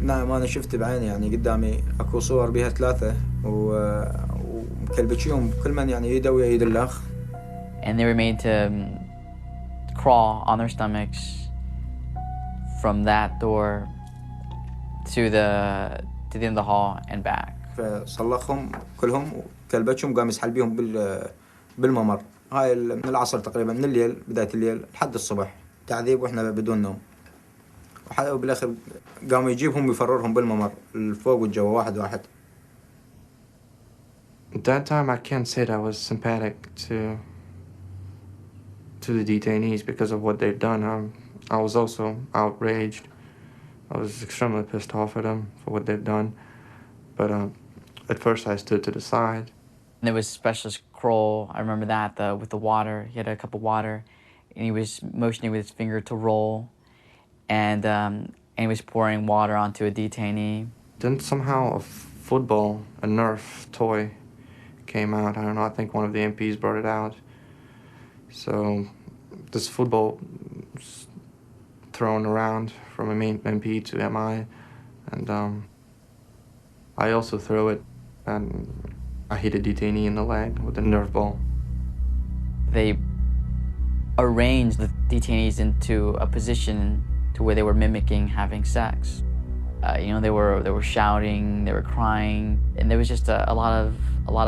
نعم أنا شفت بعيني يعني قدامي أكو صور بها ثلاثة ومكلبشيهم كل من يعني يدوي يد الأخ. And they were made to crawl on their stomachs from that door to the end of the hall and back. فصلخهم كلهم وكلبشهم قام يسحل بيهم بالممر. هاي من العصر تقريبا من الليل بداية الليل لحد الصبح تعذيب وإحنا بدون نوم. وبالآخر قاموا يجيبهم ويفررهم بالممر الفوق والجو واحد. At that time, I can't say that I was sympathetic to the detainees because of what they've done. I was also outraged. I was extremely pissed off at them for what they've done. But at first, I stood to the side. And there was Specialist Kroll. I remember that with the water. He had a cup of water, and he was motioning with his finger to roll, and he was pouring water onto a detainee. Then somehow a football, a Nerf toy, came out. I don't know. I think one of the MPs brought it out. So this football was thrown around from a MP to MI, and I also threw it, and I hit a detainee in the leg with a Nerf ball. They arranged the detainees into a position to where they were mimicking having sex. They were shouting, they were crying, and there was just a lot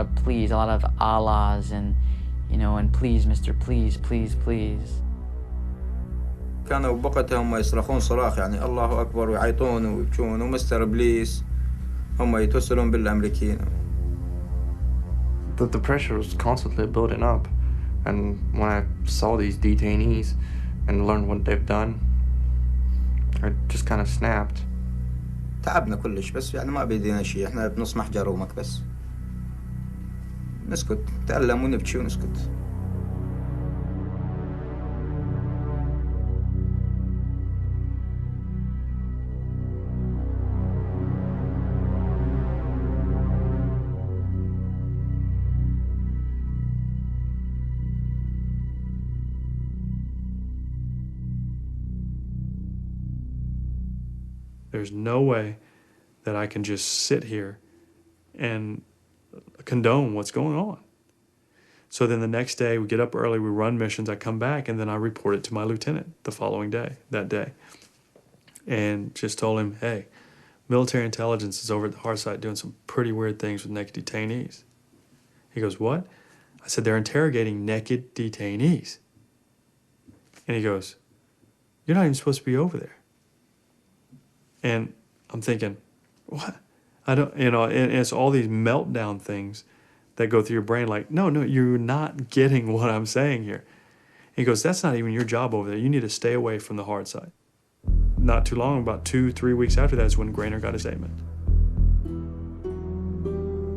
of pleas, a lot of Allahs, and please, Mr. Please, please, please. كانوا بوقتها هم يصرخون صراخ يعني الله أكبر ويعيطون ويبكون ومستر بليس هم يتوسلون بالأمريكيين. The pressure was constantly building up, and when I saw these detainees and learned what they've done, I just kind of snapped. تعبنا كلش بس يعني ما بيدينا شيء احنا بنصمح جرومك بس نسكت نتألم ونبكي ونسكت. There's no way that I can just sit here and condone what's going on. So then the next day, we get up early, we run missions, I come back, and then I report it to my lieutenant the following day, that day. And just told him, hey, military intelligence is over at the hard site doing some pretty weird things with naked detainees. He goes, what? I said, they're interrogating naked detainees. And he goes, you're not even supposed to be over there. And I'm thinking, what? I don't, and it's all these meltdown things that go through your brain like, no, you're not getting what I'm saying here. He goes, that's not even your job over there. You need to stay away from the hard side. Not too long, about 2-3 weeks after that is when Grainer got his aimment.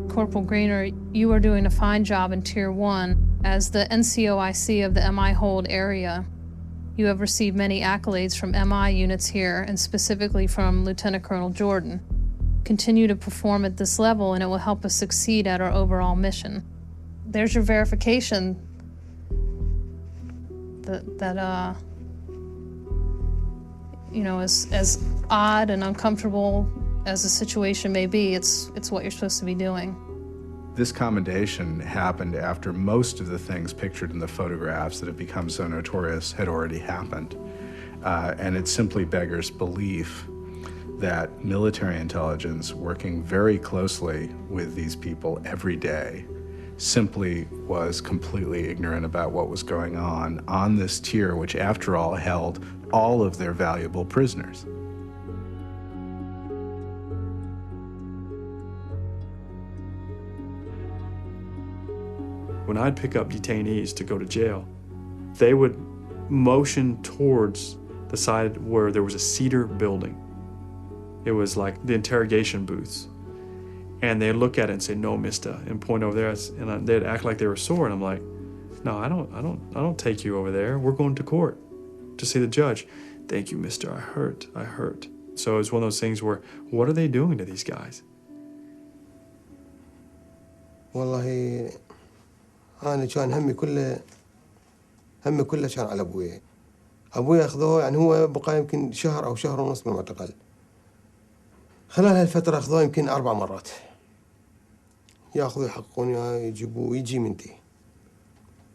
Corporal Grainer, you are doing a fine job in Tier 1. As the NCOIC of the MI hold area, you have received many accolades from MI units here, and specifically from Lieutenant Colonel Jordan. Continue to perform at this level, and it will help us succeed at our overall mission. There's your verification that as odd and uncomfortable as the situation may be, it's what you're supposed to be doing. This commendation happened after most of the things pictured in the photographs that have become so notorious had already happened. And it simply beggars belief that military intelligence, working very closely with these people every day, simply was completely ignorant about what was going on this tier, which after all held all of their valuable prisoners. When I'd pick up detainees to go to jail, they would motion towards the side where there was a cedar building. It was like the interrogation booths. And they'd look at it and say, no, mister, and point over there, and they'd act like they were sore, and I'm like, no, I don't take you over there. We're going to court to see the judge. Thank you, mister, I hurt. So it's one of those things where, what are they doing to these guys? والله أنا كان همي كله كان على أبوي. أبوي أخذوه يعني هو بقى يمكن شهر أو شهر ونص بالمعتقل. خلال هالفترة أخذوه يمكن 4 مرات. ياخذوا يحققوني يجيبوا يجي منتي.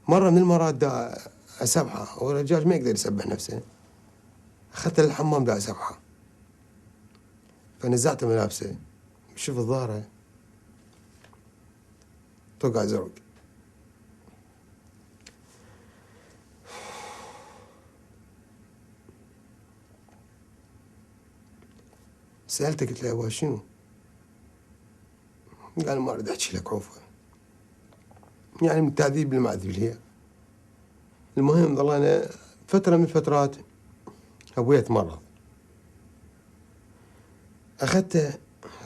مرة من المرات دا أسبحه والرجال ما يقدر يسبح نفسه. أخذت للحمام دا أسبحه. فنزعت ملابسه. شوف الظاهرة. توقع زرق. سألته قلت له أبوي شنو؟ قال ما أريد أحكي لك عوفة. يعني من التعذيب اللي ما أعذب لي. المهم ظلينا فترة من الفترات أبوي تمرض. أخذته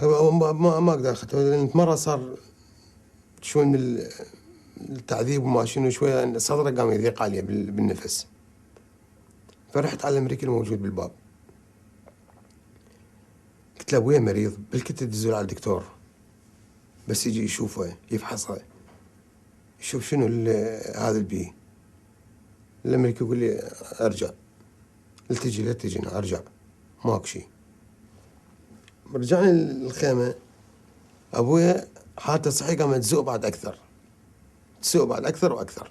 ما أقدر أخذته لأن تمرض صار شوي من التعذيب وما شنو شوية صدره قام يضيق عليه بالنفس. فرحت على الأمريكي الموجود بالباب. قلت له أبوي مريض بالكت تدزول على الدكتور بس يجي يشوفه يفحصه يشوف شنو هذا البي. الأمريكي يقول لي أرجع. لا تجي أرجع ماكو شيء. رجعنا الخيمة أبوي حالته الصحية قامت تسوء بعد أكثر. تسوء بعد أكثر وأكثر.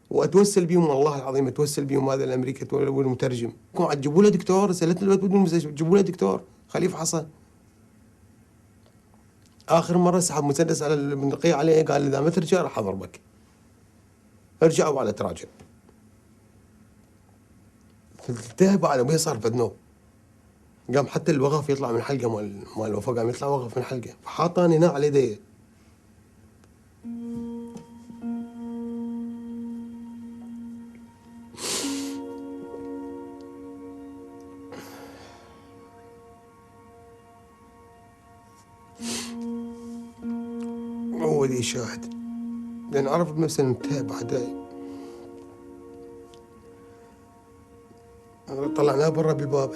وأتوسل بيهم والله العظيم أتوسل بيهم هذا الأمريكي والمترجم. كون تجيبوا له دكتور سألت البيت بدون المستشفى جيبوا له دكتور خليه يفحصه. آخر مرة سحب مسدس على البندقية عليه قال إذا ما ترجع راح أضربك. ارجع وعلى تراجع. فالتهب على أبوي صار فدنوب. قام حتى الوغف يطلع من حلقه مال الوفاة قام يطلع وغف من حلقه فحاطاني هنا على يديه. هو ذي شاهد لأن عرف بنفسه انتهى بعداي. طلعناه برا بالباب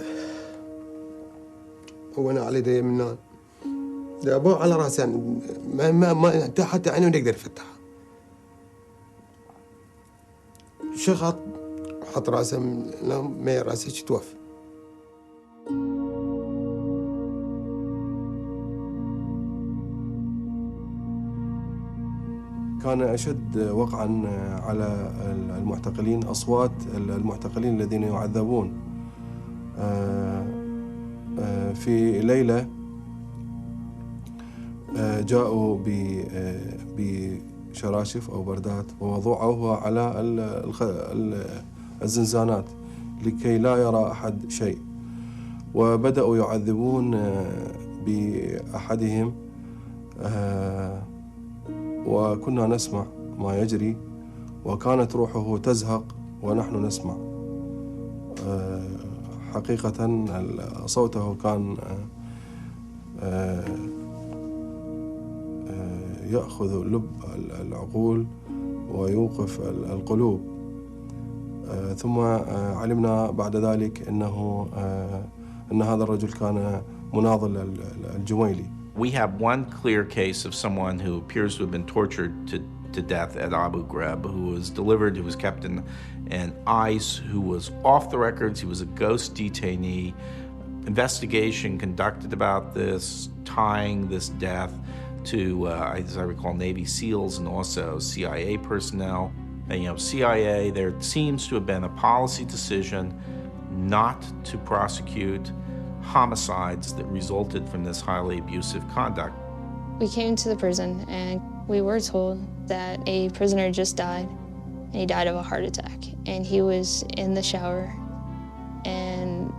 هو أنا على يدي من نار. أبوه على راسه يعني ما حتى عينه ما يقدر يفتحها. شخط حط راسه ما راسه توفى. كان أشد وقعا على المعتقلين أصوات المعتقلين الذين يعذبون. في ليلة جاءوا بشراشف أو بردات ووضعوها على الزنزانات لكي لا يرى أحد شيء. وبدأوا يعذبون بأحدهم وكنا نسمع ما يجري وكانت روحه تزهق ونحن نسمع. حقيقة صوته كان يأخذ لب العقول ويوقف القلوب. ثم علمنا بعد ذلك أن هذا الرجل كان مناضل الجويلي. We have one clear case of someone who appears to have been tortured to death at Abu Ghraib, who was delivered, who was kept in ICE, who was off the records. He was a ghost detainee. Investigation conducted about this, tying this death to, as I recall, Navy SEALs and also CIA personnel. And, CIA, there seems to have been a policy decision not to prosecute homicides that resulted from this highly abusive conduct. We came to the prison and we were told that a prisoner just died and he died of a heart attack. And he was in the shower and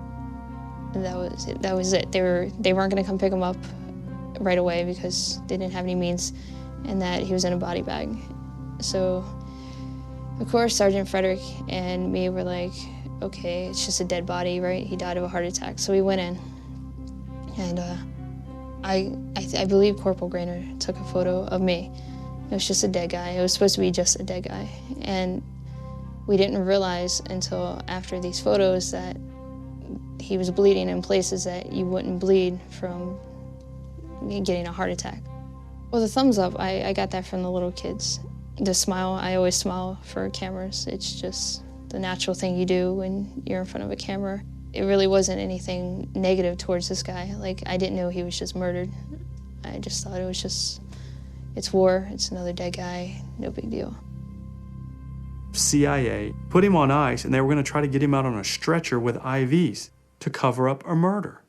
that was it. They weren't gonna come pick him up right away because they didn't have any means and that he was in a body bag. So, of course, Sergeant Frederick and me were like, okay, it's just a dead body, right? He died of a heart attack. So we went in, and I believe Corporal Grainer took a photo of me. It was just a dead guy. It was supposed to be just a dead guy. And we didn't realize until after these photos that He was bleeding in places that you wouldn't bleed from getting a heart attack. Well, the thumbs up, I got that from the little kids. The smile, I always smile for cameras. It's just the natural thing you do when you're in front of a camera. It really wasn't anything negative towards this guy. Like, I didn't know he was just murdered. I just thought it was just, it's war, it's another dead guy, no big deal. CIA put him on ice, and they were going to try to get him out on a stretcher with IVs to cover up a murder.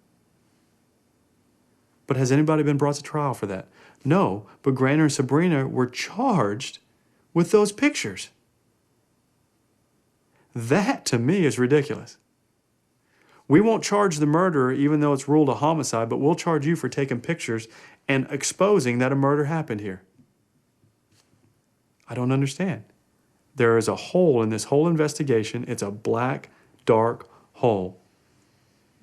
But has anybody been brought to trial for that? No, but Grainer and Sabrina were charged with those pictures. That, to me, is ridiculous. We won't charge the murderer even though it's ruled a homicide, but we'll charge you for taking pictures and exposing that a murder happened here. I don't understand. There is a hole in this whole investigation. It's a black, dark hole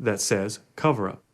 that says cover-up.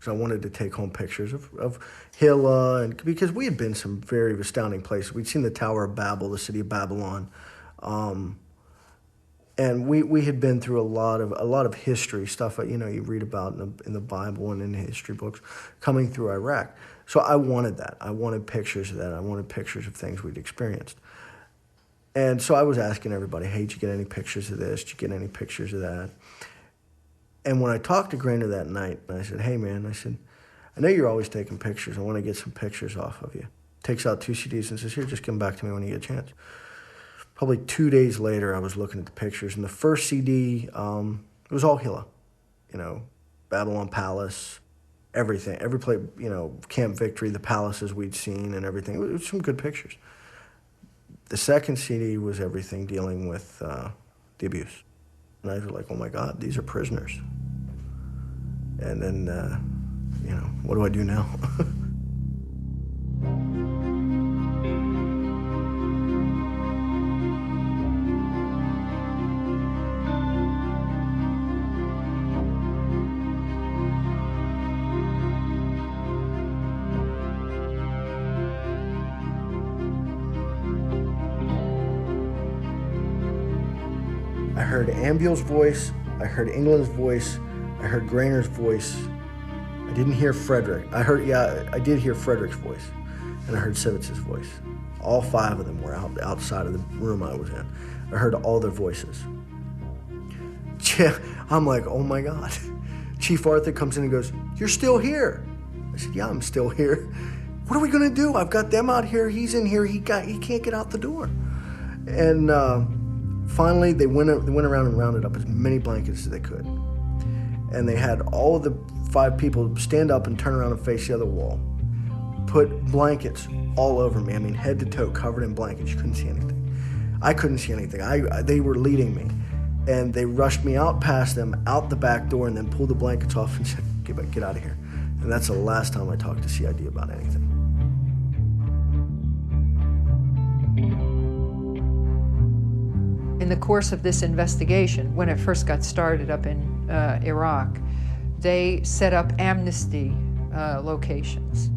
I wanted to take home pictures of Hilla, and because we had been some very astounding places. We'd seen the Tower of Babel, the city of Babylon, and we had been through a lot of history stuff. You know, you read about in the Bible and in history books coming through Iraq. So I wanted that. I wanted pictures of that. I wanted pictures of things we'd experienced. And so I was asking everybody, "Hey, did you get any pictures of this? Did you get any pictures of that?" And when I talked to Grainer that night, I said, "Hey, man," I said, "I know you're always taking pictures. I want to get some pictures off of you." Takes out 2 CDs and says, "Here, just give them back to me when you get a chance." Probably 2 days later, I was looking at the pictures, and the first CD, it was all Hilla. You know, Babylon Palace, everything. Every place, you know, Camp Victory, the palaces we'd seen and everything. It was some good pictures. The second CD was everything dealing with the abuse. And I was like, "Oh my God, these are prisoners." And then, you know, what do I do now? I heard Ambiel's voice, I heard England's voice, I heard Grainer's voice. I didn't hear Frederick. I did hear Frederick's voice, and I heard Sivitz's voice. All 5 of them were outside of the room I was in. I heard all their voices. I'm like, oh my God. Chief Arthur comes in and goes, "You're still here." I said, "Yeah, I'm still here. What are we gonna do? I've got them out here, he's in here, he can't get out the door." And finally, they went around and rounded up as many blankets as they could. And they had all of the 5 people stand up and turn around and face the other wall. Put blankets all over me. I mean, head to toe, covered in blankets. You couldn't see anything. I couldn't see anything. They were leading me. And they rushed me out past them, out the back door, and then pulled the blankets off and said, get out of here. And that's the last time I talked to CID about anything. In the course of this investigation, when it first got started up in Iraq, they set up amnesty locations.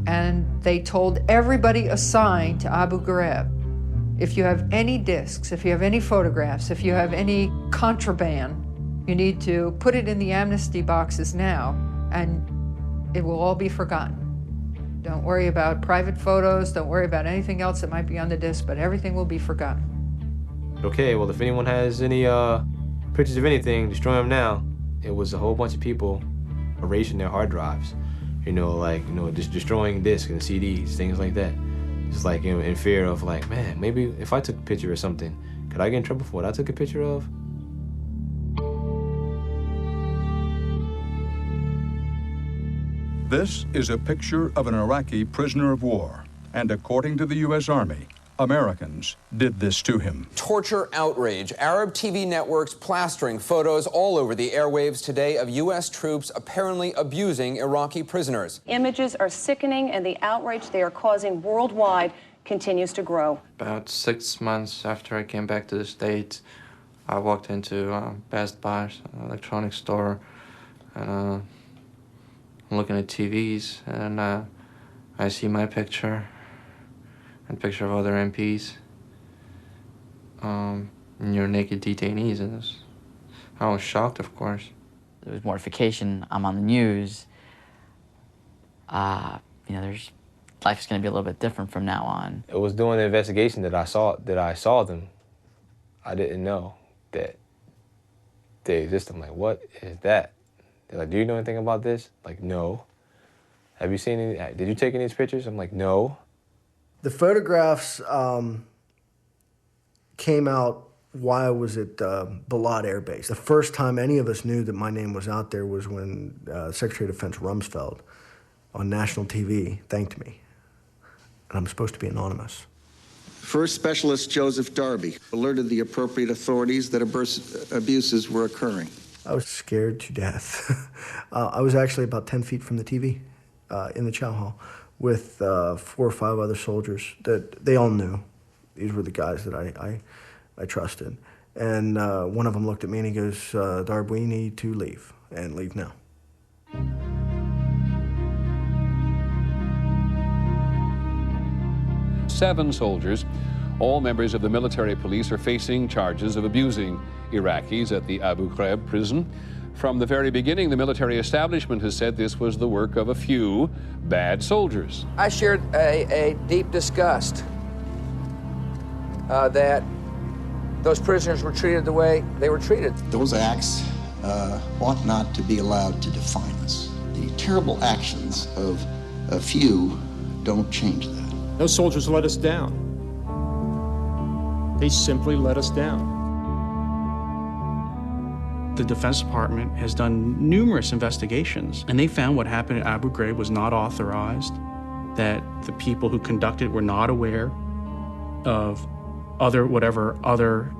And they told everybody assigned to Abu Ghraib, if you have any discs, if you have any photographs, if you have any contraband, you need to put it in the amnesty boxes now, and it will all be forgotten. Don't worry about private photos, don't worry about anything else that might be on the disc, but everything will be forgotten. Okay, well, if anyone has any pictures of anything, destroy them now. It was a whole bunch of people erasing their hard drives. You know, like, you know, just destroying discs and CDs, things like that. Just like, you know, in fear of like, man, maybe if I took a picture of something, could I get in trouble for what I took a picture of? This is a picture of an Iraqi prisoner of war, and according to the U.S. Army, Americans did this to him. Torture, outrage. Arab TV networks plastering photos all over the airwaves today of U.S. troops apparently abusing Iraqi prisoners. Images are sickening, and the outrage they are causing worldwide continues to grow. About 6 months after I came back to the States, I walked into Best Buy, an electronics store, and I'm looking at TVs, and I see my picture and picture of other MPs, and you're naked detainees in this. I was shocked, of course. There was mortification. I'm on the news. You know, life's going to be a little bit different from now on. It was during the investigation that I saw them. I didn't know that they exist. I'm like, what is that? They're like, do you know anything about this? Like, no. Have you seen any? Did you take any of these pictures? I'm like, no. The photographs came out while I was at Balad Air Base. The first time any of us knew that my name was out there was when Secretary of Defense Rumsfeld on national TV thanked me. And I'm supposed to be anonymous. First Specialist Joseph Darby alerted the appropriate authorities that abuses were occurring. I was scared to death. I was actually about 10 feet from the TV in the chow hall with 4 or 5 other soldiers that they all knew. These were the guys that I trusted. And one of them looked at me and he goes, Darb, we need to leave, and leave now. Seven soldiers, all members of the military police, are facing charges of abusing Iraqis at the Abu Ghraib prison. From the very beginning, the military establishment has said this was the work of a few bad soldiers. I shared a deep disgust that those prisoners were treated the way they were treated. Those acts ought not to be allowed to define us. The terrible actions of a few don't change that. Those soldiers let us down. They simply let us down. The Defense Department has done numerous investigations, and they found what happened at Abu Ghraib was not authorized, that the people who conducted it were not aware of whatever other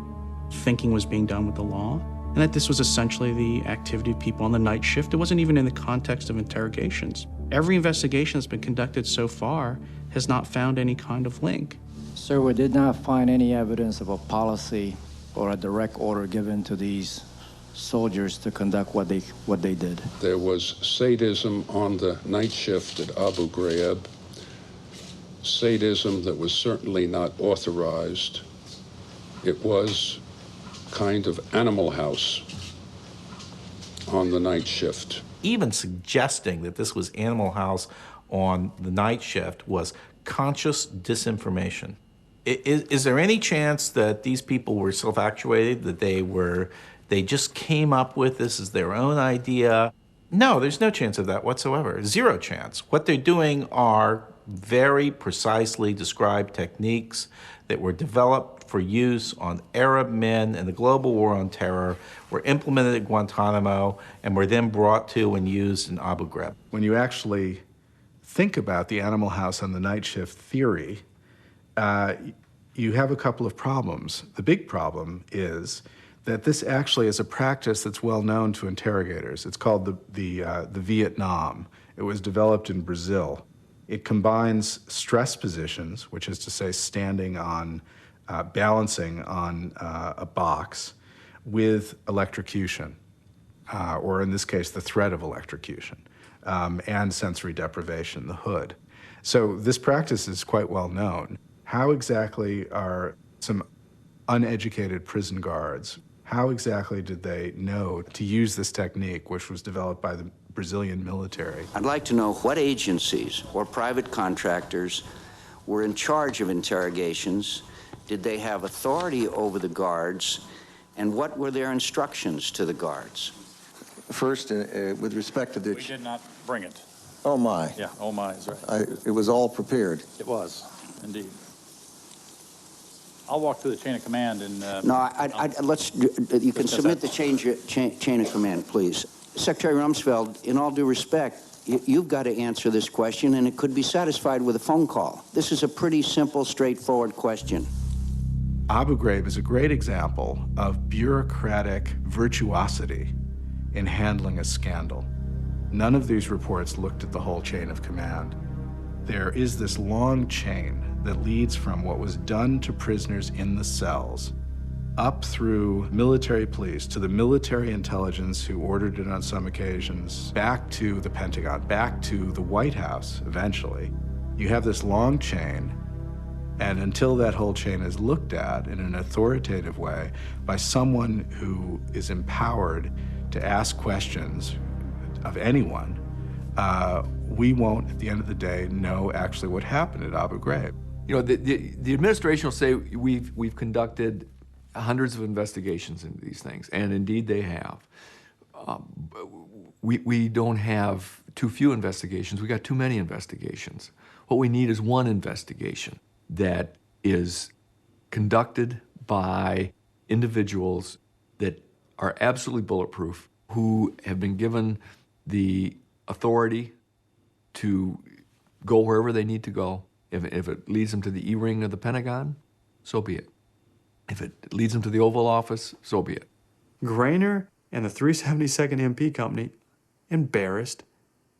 thinking was being done with the law, and that this was essentially the activity of people on the night shift. It wasn't even in the context of interrogations. Every investigation that's been conducted so far has not found any kind of link. Sir, we did not find any evidence of a policy or a direct order given to these soldiers to conduct what they did. There was sadism on the night shift at Abu Ghraib, sadism that was certainly not authorized. It was kind of Animal House on the night shift. Even suggesting that this was Animal House on the night shift was conscious disinformation. Is there any chance that these people were self-actuated, that they just came up with this as their own idea? No, there's no chance of that whatsoever. Zero chance. What they're doing are very precisely described techniques that were developed for use on Arab men in the global war on terror, were implemented at Guantanamo, and were then brought to and used in Abu Ghraib. When you actually think about the Animal House on the night shift theory, you have a couple of problems. The big problem is that this actually is a practice that's well known to interrogators. It's called the Vietnam. It was developed in Brazil. It combines stress positions, which is to say standing on, balancing on a box, with electrocution, or in this case, the threat of electrocution, and sensory deprivation, the hood. So this practice is quite well known. How exactly are some uneducated prison guards, how exactly did they know to use this technique, which was developed by the Brazilian military? I'd like to know what agencies or private contractors were in charge of interrogations. Did they have authority over the guards? And what were their instructions to the guards? First, with respect to the... We did not bring it. Oh, my. Yeah, oh, my is right. It was all prepared. It was, indeed. I'll walk through the chain of command and... No, you can submit the chain of command, please. Secretary Rumsfeld, in all due respect, You've got to answer this question, and it could be satisfied with a phone call. This is a pretty simple, straightforward question. Abu Ghraib is a great example of bureaucratic virtuosity in handling a scandal. None of these reports looked at the whole chain of command. There is this long chain that leads from what was done to prisoners in the cells up through military police to the military intelligence who ordered it on some occasions, back to the Pentagon, back to the White House eventually. You have this long chain, and until that whole chain is looked at in an authoritative way by someone who is empowered to ask questions of anyone, we won't, at the end of the day, know actually what happened at Abu Ghraib. You know, the administration will say we've conducted hundreds of investigations into these things, and indeed they have. We don't have too few investigations, we got too many investigations. What we need is one investigation that is conducted by individuals that are absolutely bulletproof, who have been given the authority to go wherever they need to go. If it leads them to the E-ring of the Pentagon, so be it. If it leads them to the Oval Office, so be it. Grainer and the 372nd MP Company embarrassed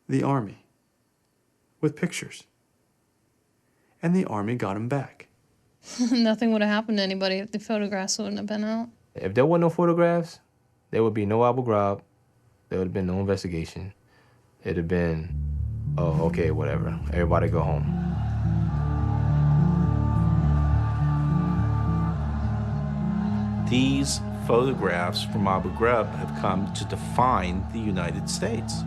the Army with pictures. And the Army got him back. Nothing would have happened to anybody if the photographs wouldn't have been out. If there were no photographs, there would be no Abu Ghraib. There would have been no investigation. It'd have been, oh, okay, whatever. Everybody go home. These photographs from Abu Ghraib have come to define the United States.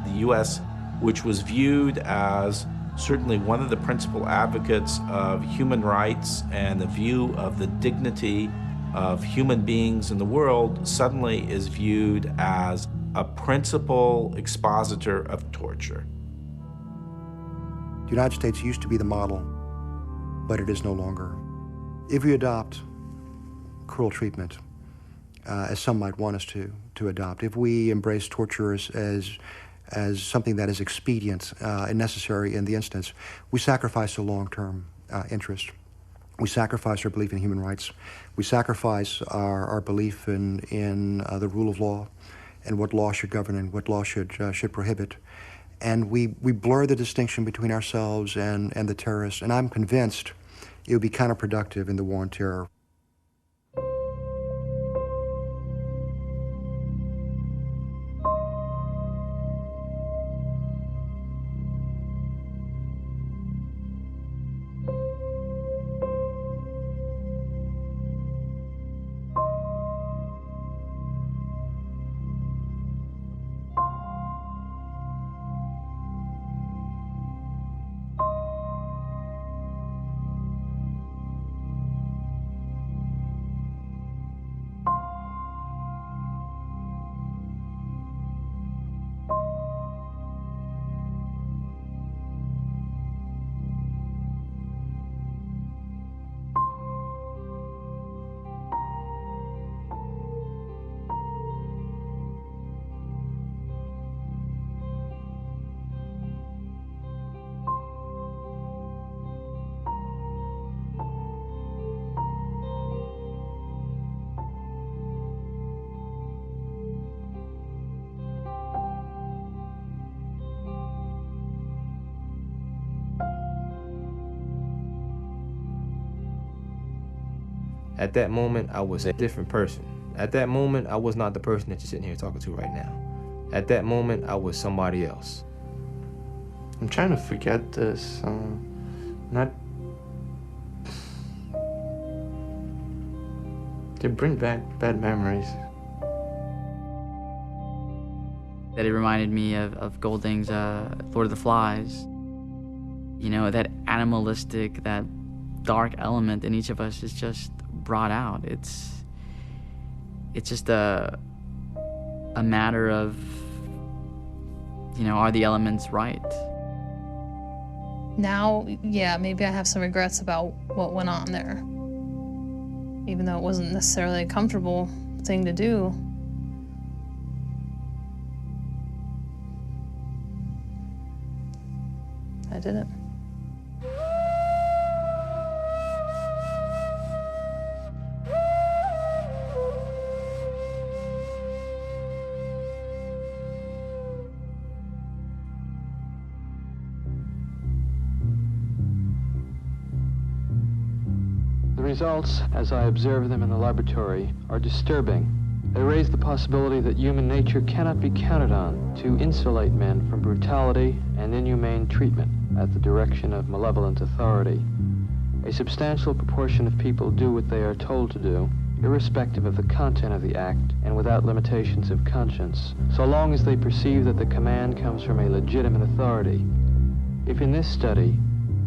The U.S., which was viewed as certainly one of the principal advocates of human rights and the view of the dignity of human beings in the world, suddenly is viewed as a principal expositor of torture. The United States used to be the model, but it is no longer. If we adopt cruel treatment, as some might want us to adopt, if we embrace torture as something that is expedient and necessary in the instance, we sacrifice the long-term interest. We sacrifice our belief in human rights. We sacrifice our belief in the rule of law and what law should govern and what law should prohibit. And we blur the distinction between ourselves and the terrorists. And I'm convinced it would be counterproductive in the war on terror. At that moment, I was a different person. At that moment, I was not the person that you're sitting here talking to right now. At that moment, I was somebody else. I'm trying to forget this. Not. They bring back bad memories. That it reminded me of Golding's Lord of the Flies. You know, that animalistic, that dark element in each of us is just brought out. It's just a matter of, you know, are the elements right? Now, yeah, maybe I have some regrets about what went on there. Even though it wasn't necessarily a comfortable thing to do. I did it. The results, as I observe them in the laboratory, are disturbing. They raise the possibility that human nature cannot be counted on to insulate men from brutality and inhumane treatment at the direction of malevolent authority. A substantial proportion of people do what they are told to do, irrespective of the content of the act and without limitations of conscience, so long as they perceive that the command comes from a legitimate authority. If in this study,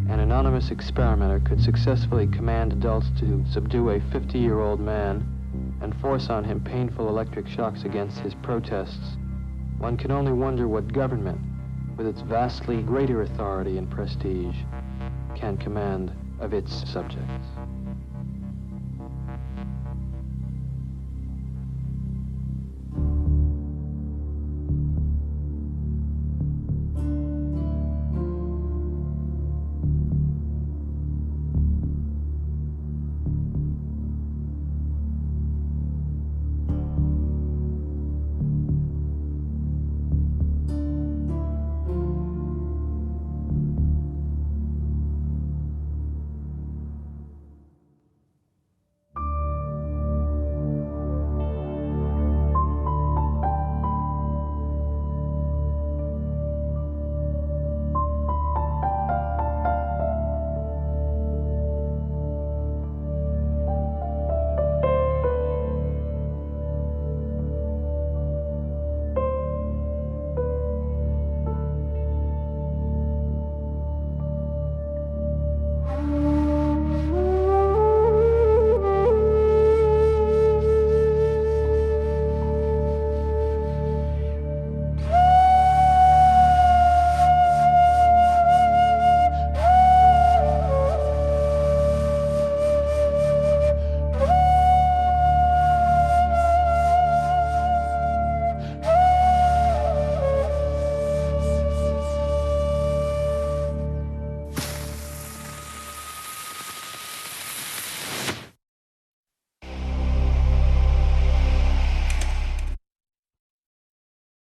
an anonymous experimenter could successfully command adults to subdue a 50-year-old man and force on him painful electric shocks against his protests, one can only wonder what government, with its vastly greater authority and prestige, can command of its subjects.